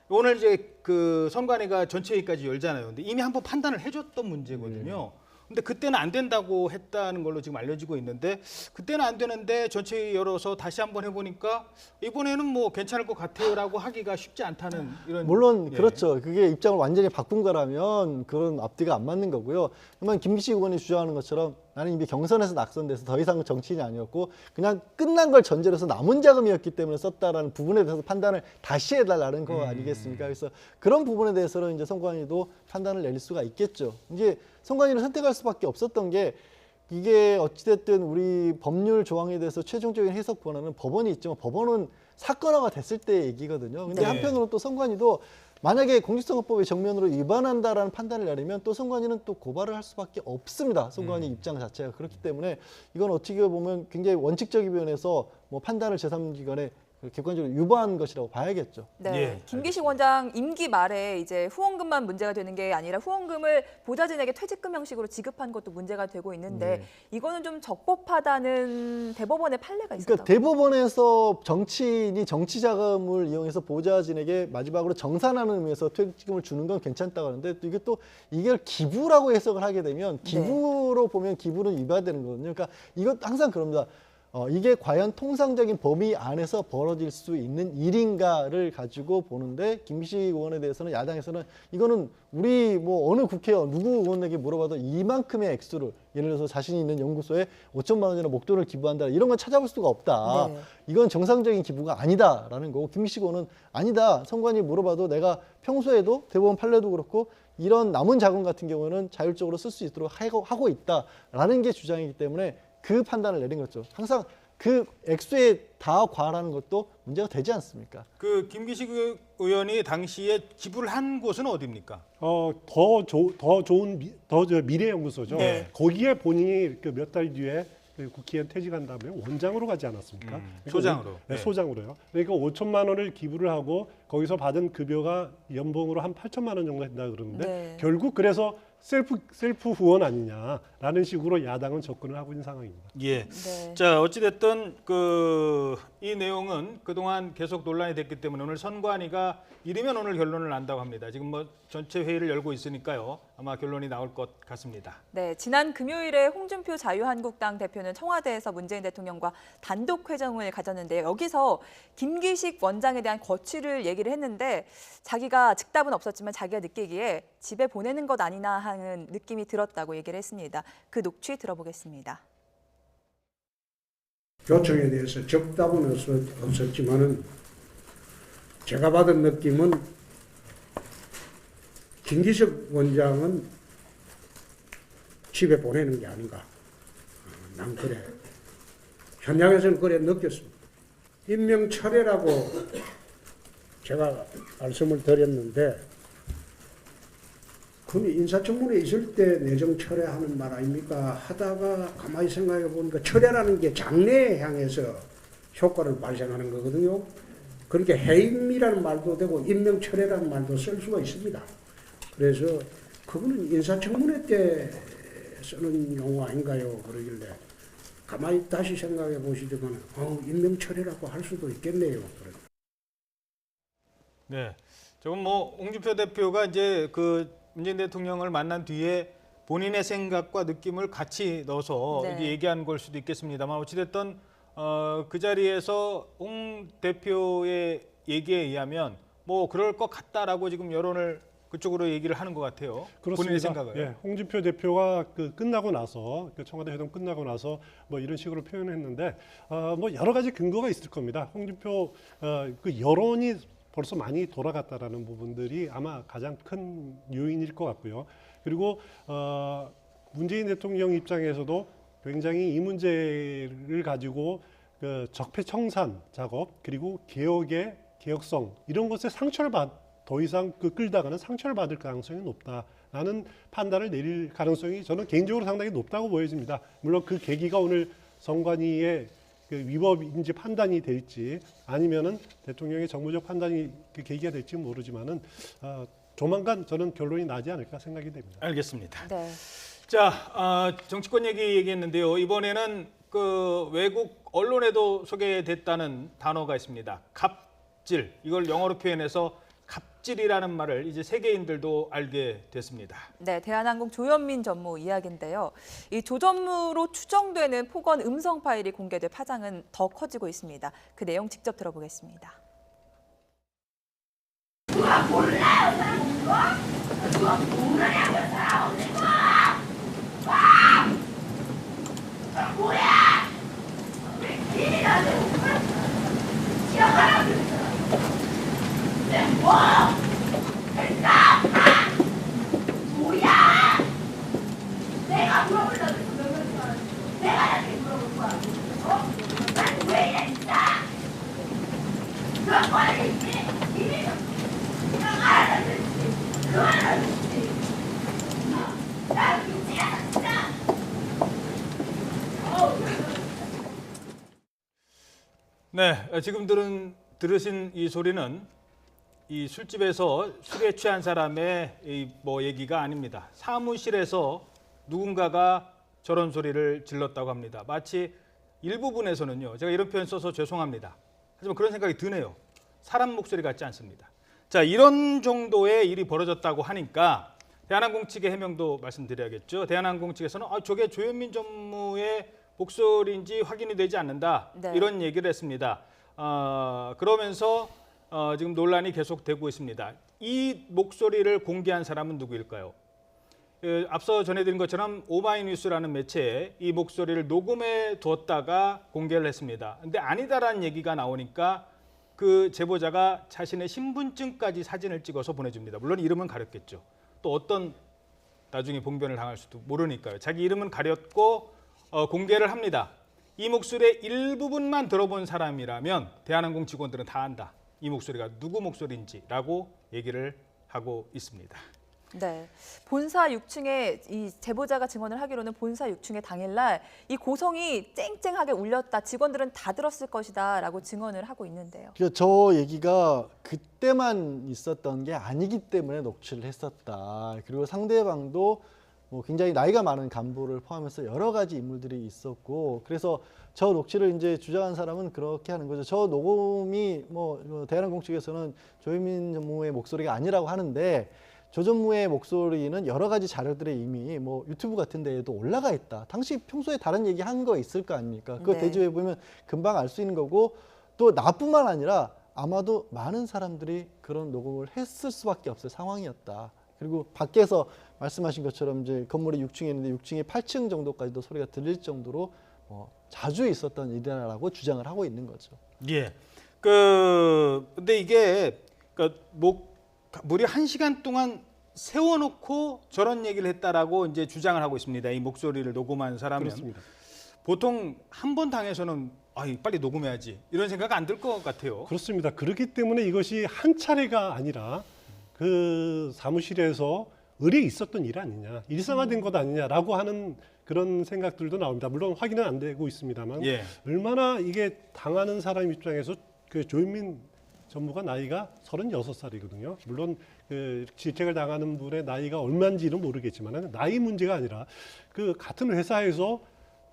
오늘 이제 그 선관위가 전체 회의까지 열잖아요. 근데 이미 한번 판단을 해줬던 문제거든요. 근데 그때는 안 된다고 했다는 걸로 지금 알려지고 있는데 그때는 안 되는데 전체 회의 열어서 다시 한번 해보니까 이번에는 뭐 괜찮을 것 같아요라고 하기가 쉽지 않다는 이런. 물론 예. 그렇죠. 그게 입장을 완전히 바꾼 거라면 그런 앞뒤가 안 맞는 거고요. 하지만 김기식 의원이 주장하는 것처럼 나는 이미 경선에서 낙선돼서 더 이상 정치인이 아니었고 그냥 끝난 걸 전제로 해서 남은 자금이었기 때문에 썼다라는 부분에 대해서 판단을 다시 해달라는 거 아니겠습니까? 그래서 그런 부분에 대해서는 이제 선관위도 판단을 내릴 수가 있겠죠. 이제 선관위를 선택할 수밖에 없었던 게 이게 어찌됐든 우리 법률 조항에 대해서 최종적인 해석 권한은 법원이 있지만 법원은 사건화가 됐을 때 얘기거든요. 근데 네. 한편으로는 또 선관위도 만약에 공직선거법에 정면으로 위반한다라는 판단을 내리면 또 선관위는 또 고발을 할 수밖에 없습니다. 선관위 입장 자체가 그렇기 때문에 이건 어떻게 보면 굉장히 원칙적인 면에서 뭐 판단을 제3기관에 객관적으로 유보한 것이라고 봐야겠죠. 네, 예, 김기식 원장 임기 말에 이제 후원금만 문제가 되는 게 아니라 후원금을 보좌진에게 퇴직금 형식으로 지급한 것도 문제가 되고 있는데 이거는 좀 적법하다는 대법원의 판례가 있었다고. 그러니까 대법원에서 정치인이 정치 자금을 이용해서 보좌진에게 마지막으로 정산하는 의미에서 퇴직금을 주는 건 괜찮다고 하는데 또 이게 기부라고 해석을 하게 되면 기부로 보면 기부는 위반되는 거거든요. 그러니까 이것 항상 그럽니다. 이게 과연 통상적인 범위 안에서 벌어질 수 있는 일인가를 가지고 보는데 김기식 의원에 대해서는 야당에서는 이거는 우리 뭐 어느 국회의원 누구 의원에게 물어봐도 이만큼의 액수를 예를 들어서 자신이 있는 연구소에 5천만 원이나 목돈을 기부한다 이런 건 찾아볼 수가 없다. 네. 이건 정상적인 기부가 아니다라는 거고 김기식 의원은 아니다. 선관위 물어봐도 내가 평소에도 대법원 판례도 그렇고 이런 남은 자금 같은 경우는 자율적으로 쓸 수 있도록 하고 있다라는 게 주장이기 때문에 그 판단을 내린 거죠. 항상 그 액수에 다 과하라는 것도 문제가 되지 않습니까? 그 김기식 의원이 당시에 기부를 한 곳은 어디입니까? 더 좋은 미래연구소죠. 네. 거기에 본인이 몇 달 뒤에 국회의원 퇴직한 다음에 원장으로 가지 않았습니까? 그러니까 소장으로. 네, 네. 소장으로요. 그러니까 5천만 원을 기부를 하고 거기서 받은 급여가 연봉으로 한 8천만 원 정도 된다 그러는데 네. 결국 그래서 셀프 후원 아니냐라는 식으로 야당은 접근을 하고 있는 상황입니다. 예. 네. 자, 어찌됐든 이 내용은 그동안 계속 논란이 됐기 때문에 오늘 선관위가 이르면 오늘 결론을 난다고 합니다. 지금 뭐 전체 회의를 열고 있으니까요. 아마 결론이 나올 것 같습니다. 네, 지난 금요일에 홍준표 자유한국당 대표는 청와대에서 문재인 대통령과 단독 회정을 가졌는데요. 여기서 김기식 원장에 대한 거취를 얘기를 했는데 자기가 즉답은 없었지만 자기가 느끼기에 집에 보내는 것 아니나 하는 느낌이 들었다고 얘기를 했습니다. 그 녹취 들어보겠습니다. 요청에 대해서 적답은 없었지만은 제가 받은 느낌은 김기식 원장은 집에 보내는 게 아닌가. 난 그래. 현장에서는 그래 느꼈습니다. 임명철회라고 제가 말씀을 드렸는데 그럼 인사청문회 있을 때 내정 철회하는 말 아닙니까? 하다가 가만히 생각해 보니까 철회라는 게 장래에 향해서 효과를 발생하는 거거든요. 그러니까 해임이라는 말도 되고 임명 철회라는 말도 쓸 수가 있습니다. 그래서 그거는 인사청문회 때 쓰는 용어 아닌가요? 그러길래 가만히 다시 생각해 보시지만 임명 철회라고 할 수도 있겠네요. 네. 조금 뭐 홍준표 대표가 이제 그 문재인 대통령을 만난 뒤에 본인의 생각과 느낌을 같이 넣어서 네. 이렇게 얘기한 걸 수도 있겠습니다만 어찌됐든 그 자리에서 홍 대표의 얘기에 의하면 뭐 그럴 것 같다라고 지금 여론을 그쪽으로 얘기를 하는 것 같아요. 그렇습니다. 본인의 생각을. 예, 홍준표 대표가 끝나고 나서 청와대 회동 끝나고 나서 뭐 이런 식으로 표현했는데 뭐 여러 가지 근거가 있을 겁니다. 홍준표 그 여론이 벌써 많이 돌아갔다라는 부분들이 아마 가장 큰 요인일 것 같고요. 그리고 문재인 대통령 입장에서도 굉장히 이 문제를 가지고 그 적폐청산 작업 그리고 개혁의 개혁성 이런 것에 더 이상 끌다가는 상처를 받을 가능성이 높다라는 판단을 내릴 가능성이 저는 개인적으로 상당히 높다고 보여집니다. 물론 그 계기가 오늘 선관위의 그 위법인지 판단이 될지 아니면은 대통령의 정무적 판단이 그 계기가 될지 모르지만은 조만간 저는 결론이 나지 않을까 생각이 됩니다. 알겠습니다. 네. 자, 정치권 얘기했는데요. 이번에는 그 외국 언론에도 소개됐다는 단어가 있습니다. 갑질. 이걸 영어로 표현해서 갑질이라는 말을 이제 세계인들도 알게 됐습니다. 네, 대한항공 조현민 전무 이야기인데요. 이 조전무로 추정되는 폭언 음성 파일이 공개돼 파장은 더 커지고 있습니다. 그 내용 직접 들어보겠습니다. 누가 몰라요, 누가 모르냐고 싸우는 거! 뭐야! 왜 길이라도 지어가라고 뭐! 됐다! 뭐야! 내가 물어보려고 했어, 내가 나한테 물어볼 거야. 난 왜 이래, 진짜! 그런 거는 이미 그냥 알아듣지. 그만하지. 나 미치겠다, 진짜! 네, 지금 들으신 이 소리는 이 술집에서 술에 취한 사람의 뭐 얘기가 아닙니다. 사무실에서 누군가가 저런 소리를 질렀다고 합니다. 마치 일부분에서는요. 제가 이런 표현 써서 죄송합니다. 하지만 그런 생각이 드네요. 사람 목소리 같지 않습니다. 자, 이런 정도의 일이 벌어졌다고 하니까 대한항공 측의 해명도 말씀드려야겠죠. 대한항공 측에서는 저게 조현민 전무의 목소리인지 확인이 되지 않는다. 네. 이런 얘기를 했습니다. 그러면서 지금 논란이 계속되고 있습니다. 이 목소리를 공개한 사람은 누구일까요? 앞서 전해드린 것처럼 오마이뉴스라는 매체에 이 목소리를 녹음해 두었다가 공개를 했습니다. 근데 아니다라는 얘기가 나오니까 그 제보자가 자신의 신분증까지 사진을 찍어서 보내줍니다. 물론 이름은 가렸겠죠. 또 어떤 나중에 봉변을 당할 수도 모르니까요. 자기 이름은 가렸고 공개를 합니다. 이 목소리의 일부분만 들어본 사람이라면 대한항공 직원들은 다 안다. 이 목소리가 누구 목소리인지라고 얘기를 하고 있습니다. 네, 본사 6층에 이 제보자가 증언을 하기로는 본사 6층에 당일날 이 고성이 쨍쨍하게 울렸다. 직원들은 다 들었을 것이다라고 증언을 하고 있는데요. 저 얘기가 그때만 있었던 게 아니기 때문에 녹취를 했었다. 그리고 상대방도 뭐 굉장히 나이가 많은 간부를 포함해서 여러 가지 인물들이 있었고, 그래서 저 녹취를 이제 주장한 사람은 그렇게 하는 거죠. 저 녹음이 뭐 대한항공 측에서는 조현민 전무의 목소리가 아니라고 하는데, 조 전무의 목소리는 여러 가지 자료들에 이미 뭐 유튜브 같은 데에도 올라가 있다. 당시 평소에 다른 얘기 한 거 있을 거 아닙니까? 그거 네. 대조해 보면 금방 알 수 있는 거고, 또 나뿐만 아니라 아마도 많은 사람들이 그런 녹음을 했을 수밖에 없을 상황이었다. 그리고 밖에서 말씀하신 것처럼 이제 건물이 6층에 있는데 6층에 8층 정도까지도 소리가 들릴 정도로 자주 있었던 일이라고 주장을 하고 있는 거죠. 예. 근데 이게 무려 1시간 동안 세워놓고 저런 얘기를 했다라고 이제 주장을 하고 있습니다. 이 목소리를 녹음한 사람은. 그렇습니다. 보통 한 번 당해서는 빨리 녹음해야지 이런 생각 안 들 것 같아요. 그렇습니다. 그렇기 때문에 이것이 한 차례가 아니라 그 사무실에서 의뢰 있었던 일 아니냐, 일상화된 것 아니냐라고 하는 그런 생각들도 나옵니다. 물론 확인은 안 되고 있습니다만 예. 얼마나 이게 당하는 사람 입장에서 그 조현민 전무가 나이가 36살이거든요. 물론 그 질책을 당하는 분의 나이가 얼마인지는 모르겠지만 나이 문제가 아니라 그 같은 회사에서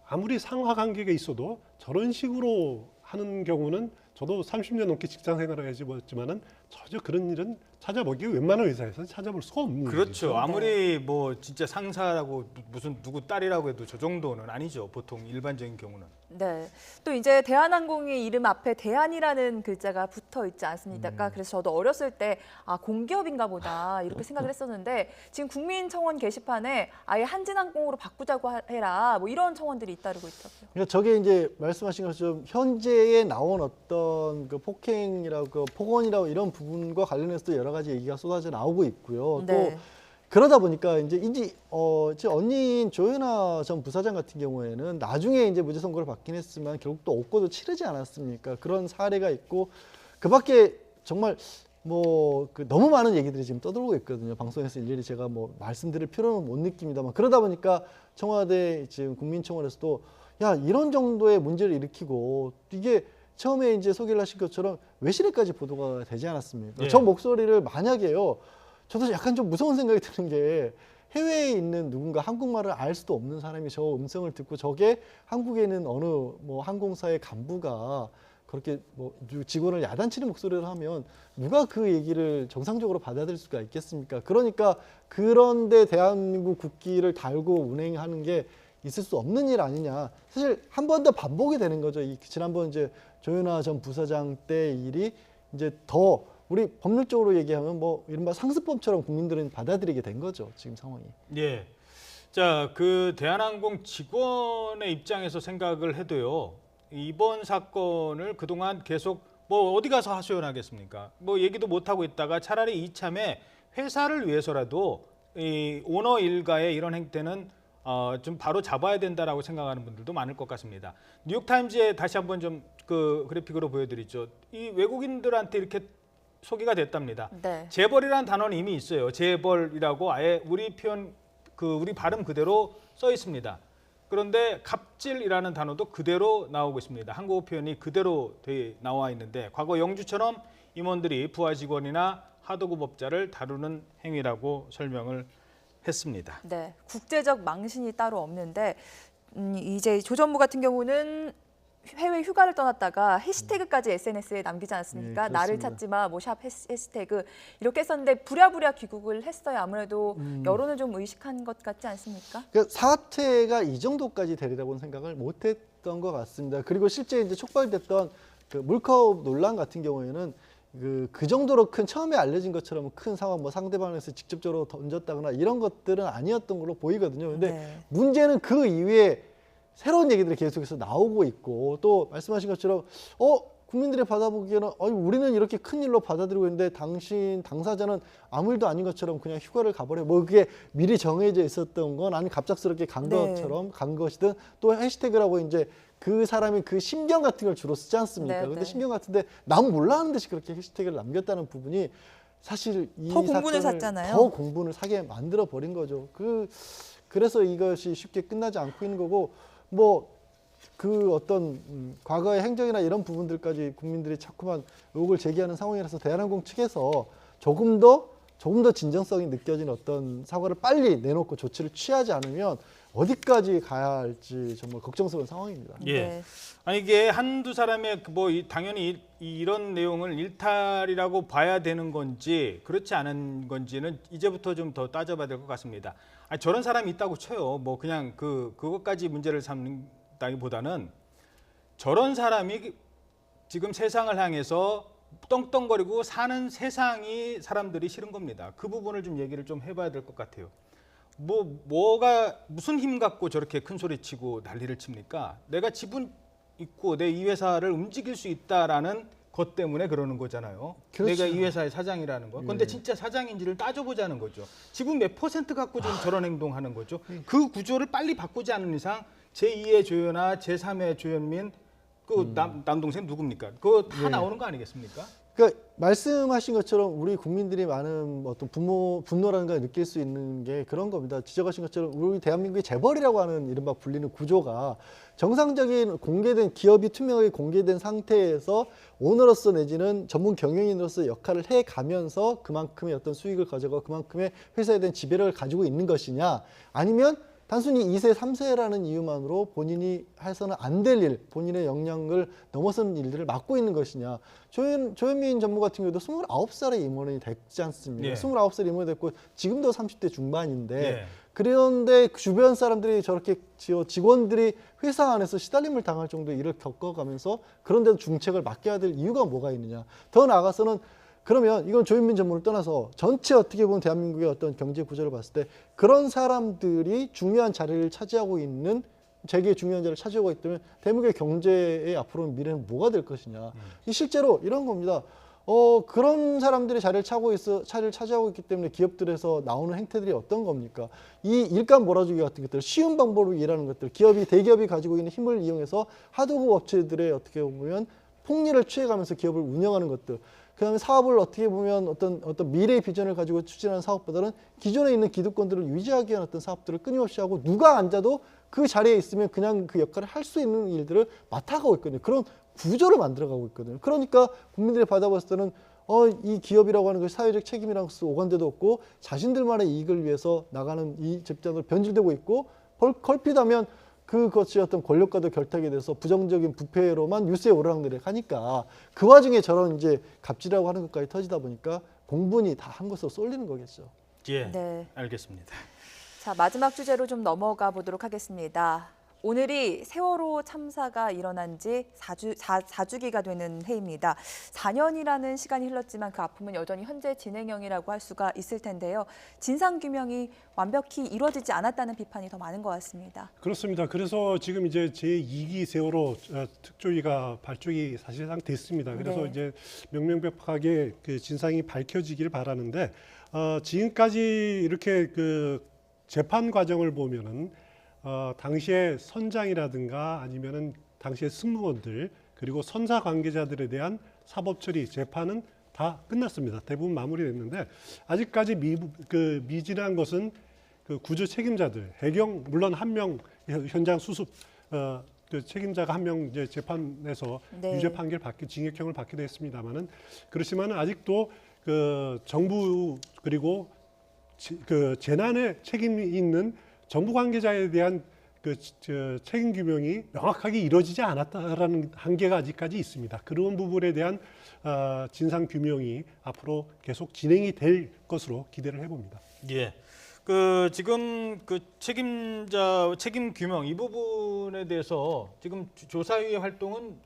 아무리 상하 관계가 있어도 저런 식으로 하는 경우는 저도 30년 넘게 직장 생활을 해봤지만은 전혀 그런 일은 찾아보기 웬만한 회사에서는 찾아볼 수가 없는 그렇죠. 일이죠. 아무리 뭐 진짜 상사라고 무슨 누구 딸이라고 해도 저 정도는 아니죠. 보통 일반적인 경우는. 네. 또 이제 대한항공의 이름 앞에 대한이라는 글자가 붙어 있지 않습니까? 그래서 저도 어렸을 때 공기업인가 보다 이렇게 생각을 했었는데 지금 국민청원 게시판에 아예 한진항공으로 바꾸자고 해라 뭐 이런 청원들이 잇따르고 있다고요. 그러니까 저게 이제 말씀하신 것처럼 현재에 나온 어떤 그 폭행이라고 그 폭언이라고 이런 부분과 관련해서도 여러 가지 얘기가 쏟아져 나오고 있고요. 네. 또 그러다 보니까 이제 제 언니인 조현아 전 부사장 같은 경우에는 나중에 이제 무죄 선고를 받긴 했지만 결국 또 옥고도 치르지 않았습니까? 그런 사례가 있고 그밖에 정말 뭐 너무 많은 얘기들이 지금 떠돌고 있거든요. 방송에서 일일이 제가 뭐 말씀드릴 필요는 못 느낍니다만 그러다 보니까 청와대 지금 국민청원에서도 야 이런 정도의 문제를 일으키고 이게 처음에 이제 소개를 하신 것처럼 외신에까지 보도가 되지 않았습니까? 예. 저 목소리를 만약에요. 저도 약간 좀 무서운 생각이 드는 게 해외에 있는 누군가 한국말을 알 수도 없는 사람이 저 음성을 듣고 저게 한국에 있는 어느 뭐 항공사의 간부가 그렇게 뭐 직원을 야단치는 목소리를 하면 누가 그 얘기를 정상적으로 받아들일 수가 있겠습니까? 그러니까 그런데 대한민국 국기를 달고 운행하는 게 있을 수 없는 일 아니냐. 사실 한 번 더 반복이 되는 거죠. 지난번 이제 조현아 전 부사장 때 일이 이제 더 우리 법률적으로 얘기하면 뭐 이른바 상습범처럼 국민들은 받아들이게 된 거죠. 지금 상황이. 예. 자, 그 대한항공 직원의 입장에서 생각을 해도요. 이번 사건을 그동안 계속 뭐 어디 가서 하소연하겠습니까? 뭐 얘기도 못 하고 있다가 차라리 이참에 회사를 위해서라도 이 오너 일가의 이런 행태는 좀 바로 잡아야 된다라고 생각하는 분들도 많을 것 같습니다. 뉴욕타임즈에 다시 한번 좀 그 그래픽으로 보여드리죠. 이 외국인들한테 이렇게 소개가 됐답니다. 네. 재벌이라는 단어는 이미 있어요. 재벌이라고 아예 우리 표현 우리 발음 그대로 써 있습니다. 그런데 갑질이라는 단어도 그대로 나오고 있습니다. 한국어 표현이 그대로 나와 있는데 과거 영주처럼 임원들이 부하 직원이나 하도급업자를 다루는 행위라고 설명을 했습니다. 네, 국제적 망신이 따로 없는데 이제 조 전무 같은 경우는 해외 휴가를 떠났다가 해시태그까지 SNS에 남기지 않았습니까? 네, 나를 찾지 마, 뭐 샵 해시태그 이렇게 했었는데 부랴부랴 귀국을 했어요. 아무래도 여론을 좀 의식한 것 같지 않습니까? 그 사태가 이 정도까지 되리라고는 생각을 못했던 것 같습니다. 그리고 실제 이제 촉발됐던 그 물컵 논란 같은 경우에는 그 정도로 큰 처음에 알려진 것처럼 큰 상황 뭐 상대방에서 직접적으로 던졌다거나 이런 것들은 아니었던 걸로 보이거든요. 근데 네. 문제는 그 이후에 새로운 얘기들이 계속해서 나오고 있고 또 말씀하신 것처럼 국민들이 받아보기에는 우리는 이렇게 큰 일로 받아들이고 있는데 당사자는 아무 일도 아닌 것처럼 그냥 휴가를 가버려. 뭐 그게 미리 정해져 있었던 건 아니 갑작스럽게 간 네. 것처럼 간 것이든 또 해시태그라고 이제 그 사람이 그 심경 같은 걸 주로 쓰지 않습니까? 네, 근데 네. 심경 같은데 남 몰라 하는 듯이 그렇게 해시태그를 남겼다는 부분이 사실 이 더 공분을 사건을 샀잖아요. 더 공분을 사게 만들어 버린 거죠. 그래서 이것이 쉽게 끝나지 않고 있는 거고 뭐 그 어떤 과거의 행적이나 이런 부분들까지 국민들이 자꾸만 의혹을 제기하는 상황이라서 대한항공 측에서 조금 더 진정성이 느껴지는 어떤 사과를 빨리 내놓고 조치를 취하지 않으면 어디까지 가야 할지 정말 걱정스러운 상황입니다. 예. 네. 아니 이게 한두 사람의 당연히 이런 내용을 일탈이라고 봐야 되는 건지 그렇지 않은 건지는 이제부터 좀 더 따져봐야 될 것 같습니다. 아니, 저런 사람이 있다고 쳐요. 뭐 그냥 그것까지 문제를 삼는다기보다는 저런 사람이 지금 세상을 향해서 떵떵거리고 사는 세상이 사람들이 싫은 겁니다. 그 부분을 좀 얘기를 좀 해봐야 될 것 같아요. 뭐가 무슨 힘 갖고 저렇게 큰 소리 치고 난리를 칩니까? 내가 지분 있고 내 이 회사를 움직일 수 있다라는 것 때문에 그러는 거잖아요. 그렇죠. 내가 이 회사의 사장이라는 거. 그런데 진짜 사장인지를 따져보자는 거죠. 지분 몇 % 갖고 좀 저런 행동하는 거죠. 그 구조를 빨리 바꾸지 않는 이상 제2의 조현아, 제3의 조현민, 남동생 누굽니까? 그거 다 나오는 거 아니겠습니까? 그러니까 말씀하신 것처럼 우리 국민들이 많은 어떤 분노라는 걸 느낄 수 있는 게 그런 겁니다. 지적하신 것처럼 우리 대한민국의 재벌이라고 하는 이른바 불리는 구조가 정상적인 공개된 기업이 투명하게 공개된 상태에서 오너로서 내지는 전문 경영인으로서 역할을 해가면서 그만큼의 어떤 수익을 가져가고 그만큼의 회사에 대한 지배력을 가지고 있는 것이냐 아니면 단순히 2세, 3세라는 이유만으로 본인이 해서는 안 될 일, 본인의 역량을 넘어서는 일들을 맡고 있는 것이냐. 조현민 전무 같은 경우도 29살에 임원이 됐지 않습니까? 예. 29살에 임원이 됐고 지금도 30대 중반인데 예. 그런데 주변 사람들이 저렇게 직원들이 회사 안에서 시달림을 당할 정도의 일을 겪어가면서 그런데도 중책을 맡겨야 될 이유가 뭐가 있느냐. 더 나아가서는 그러면 이건 조현민 전무를 떠나서 전체 어떻게 보면 대한민국의 어떤 경제 구조를 봤을 때 그런 사람들이 중요한 자리를 차지하고 있는 재계의 중요한 자리를 차지하고 있다면 대한민국의 경제의 앞으로는 미래는 뭐가 될 것이냐. 실제로 이런 겁니다. 그런 사람들이 자리를 차지하고 있기 때문에 기업들에서 나오는 행태들이 어떤 겁니까? 이 일감 몰아주기 같은 것들, 쉬운 방법으로 일하는 것들, 대기업이 가지고 있는 힘을 이용해서 하도급 업체들의 어떻게 보면 폭리를 취해가면서 기업을 운영하는 것들, 그다음에 사업을 어떻게 보면 어떤 미래의 비전을 가지고 추진하는 사업보다는 기존에 있는 기득권들을 유지하기 위한 어떤 사업들을 끊임없이 하고 누가 앉아도 그 자리에 있으면 그냥 그 역할을 할 수 있는 일들을 맡아가고 있거든요. 그런 구조를 만들어가고 있거든요. 그러니까 국민들이 받아봤을 때는 이 기업이라고 하는 것이 사회적 책임이라는 것은 오간데도 없고 자신들만의 이익을 위해서 나가는 이 집단으로 변질되고 있고 걸핏하면 그것이 어떤 권력과도 결탁이 돼서 부정적인 부패로만 뉴스에 오르락내리락 하니까 그 와중에 저런 이제 갑질이라고 하는 것까지 터지다 보니까 공분이 다 한 것으로 쏠리는 거겠죠. 예, 네. 알겠습니다. 자, 마지막 주제로 좀 넘어가 보도록 하겠습니다. 오늘이 세월호 참사가 일어난 지 4주기가 되는 해입니다. 4년이라는 시간이 흘렀지만 그 아픔은 여전히 현재 진행형이라고 할 수가 있을 텐데요. 진상규명이 완벽히 이루어지지 않았다는 비판이 더 많은 것 같습니다. 그렇습니다. 그래서 지금 이제 제2기 세월호 특조위가 발족이 사실상 됐습니다. 그래서 네. 이제 명명백백하게 그 진상이 밝혀지길 바라는데 지금까지 이렇게 그 재판 과정을 보면은 당시에 선장이라든가 아니면은 당시의 승무원들 그리고 선사 관계자들에 대한 사법 처리 재판은 다 끝났습니다. 대부분 마무리됐는데 아직까지 미진한 것은 그 구조 책임자들, 해경 물론 한 명 현장 수습 그 책임자가 한 명 이제 재판에서 네. 유죄 판결 징역형을 받기도 했습니다만은 그렇지만 아직도 그 정부 그리고 그 재난에 책임이 있는 정부 관계자에 대한 그 책임 규명이 명확하게 이루어지지 않았다라는 한계가 아직까지 있습니다. 그런 부분에 대한 진상 규명이 앞으로 계속 진행이 될 것으로 기대를 해봅니다. 예. 지금 책임 규명 이 부분에 대해서 지금 조사위 활동은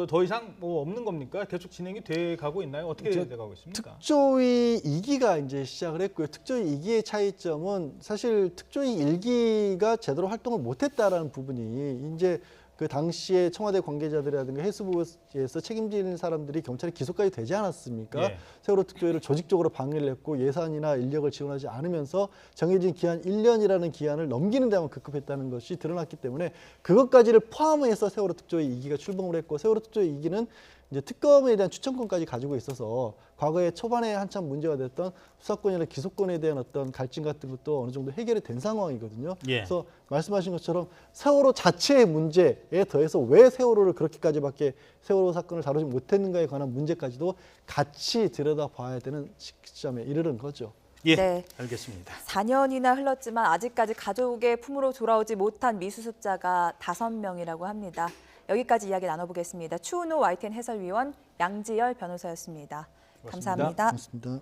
더 이상 뭐 없는 겁니까? 계속 진행이 돼 가고 있나요? 어떻게 돼 가고 있습니까? 특조위 2기가 이제 시작을 했고요. 특조위 2기의 차이점은 사실 특조위 1기가 제대로 활동을 못했다라는 부분이 이제 그 당시에 청와대 관계자들이라든가 해수부에서 책임지는 사람들이 경찰에 기소까지 되지 않았습니까? 예. 세월호 특조위를 조직적으로 방해를 했고 예산이나 인력을 지원하지 않으면서 정해진 기한 1년이라는 기한을 넘기는 데만 급급했다는 것이 드러났기 때문에 그것까지를 포함해서 세월호 특조위 2기가 출범을 했고 세월호 특조위 2기는 이제 특검에 대한 추천권까지 가지고 있어서 과거에 초반에 한참 문제가 됐던 수사권이나 기소권에 대한 어떤 갈증 같은 것도 어느 정도 해결이 된 상황이거든요. 예. 그래서 말씀하신 것처럼 세월호 자체의 문제에 더해서 왜 세월호를 그렇게까지밖에 세월호 사건을 다루지 못했는가에 관한 문제까지도 같이 들여다봐야 되는 시점에 이르는 거죠. 예, 네. 알겠습니다. 4년이나 흘렀지만 아직까지 가족의 품으로 돌아오지 못한 미수습자가 5명이라고 합니다. 여기까지 이야기 나눠보겠습니다. 추은호 YTN 해설위원 양지열 변호사였습니다. 감사합니다. 고맙습니다.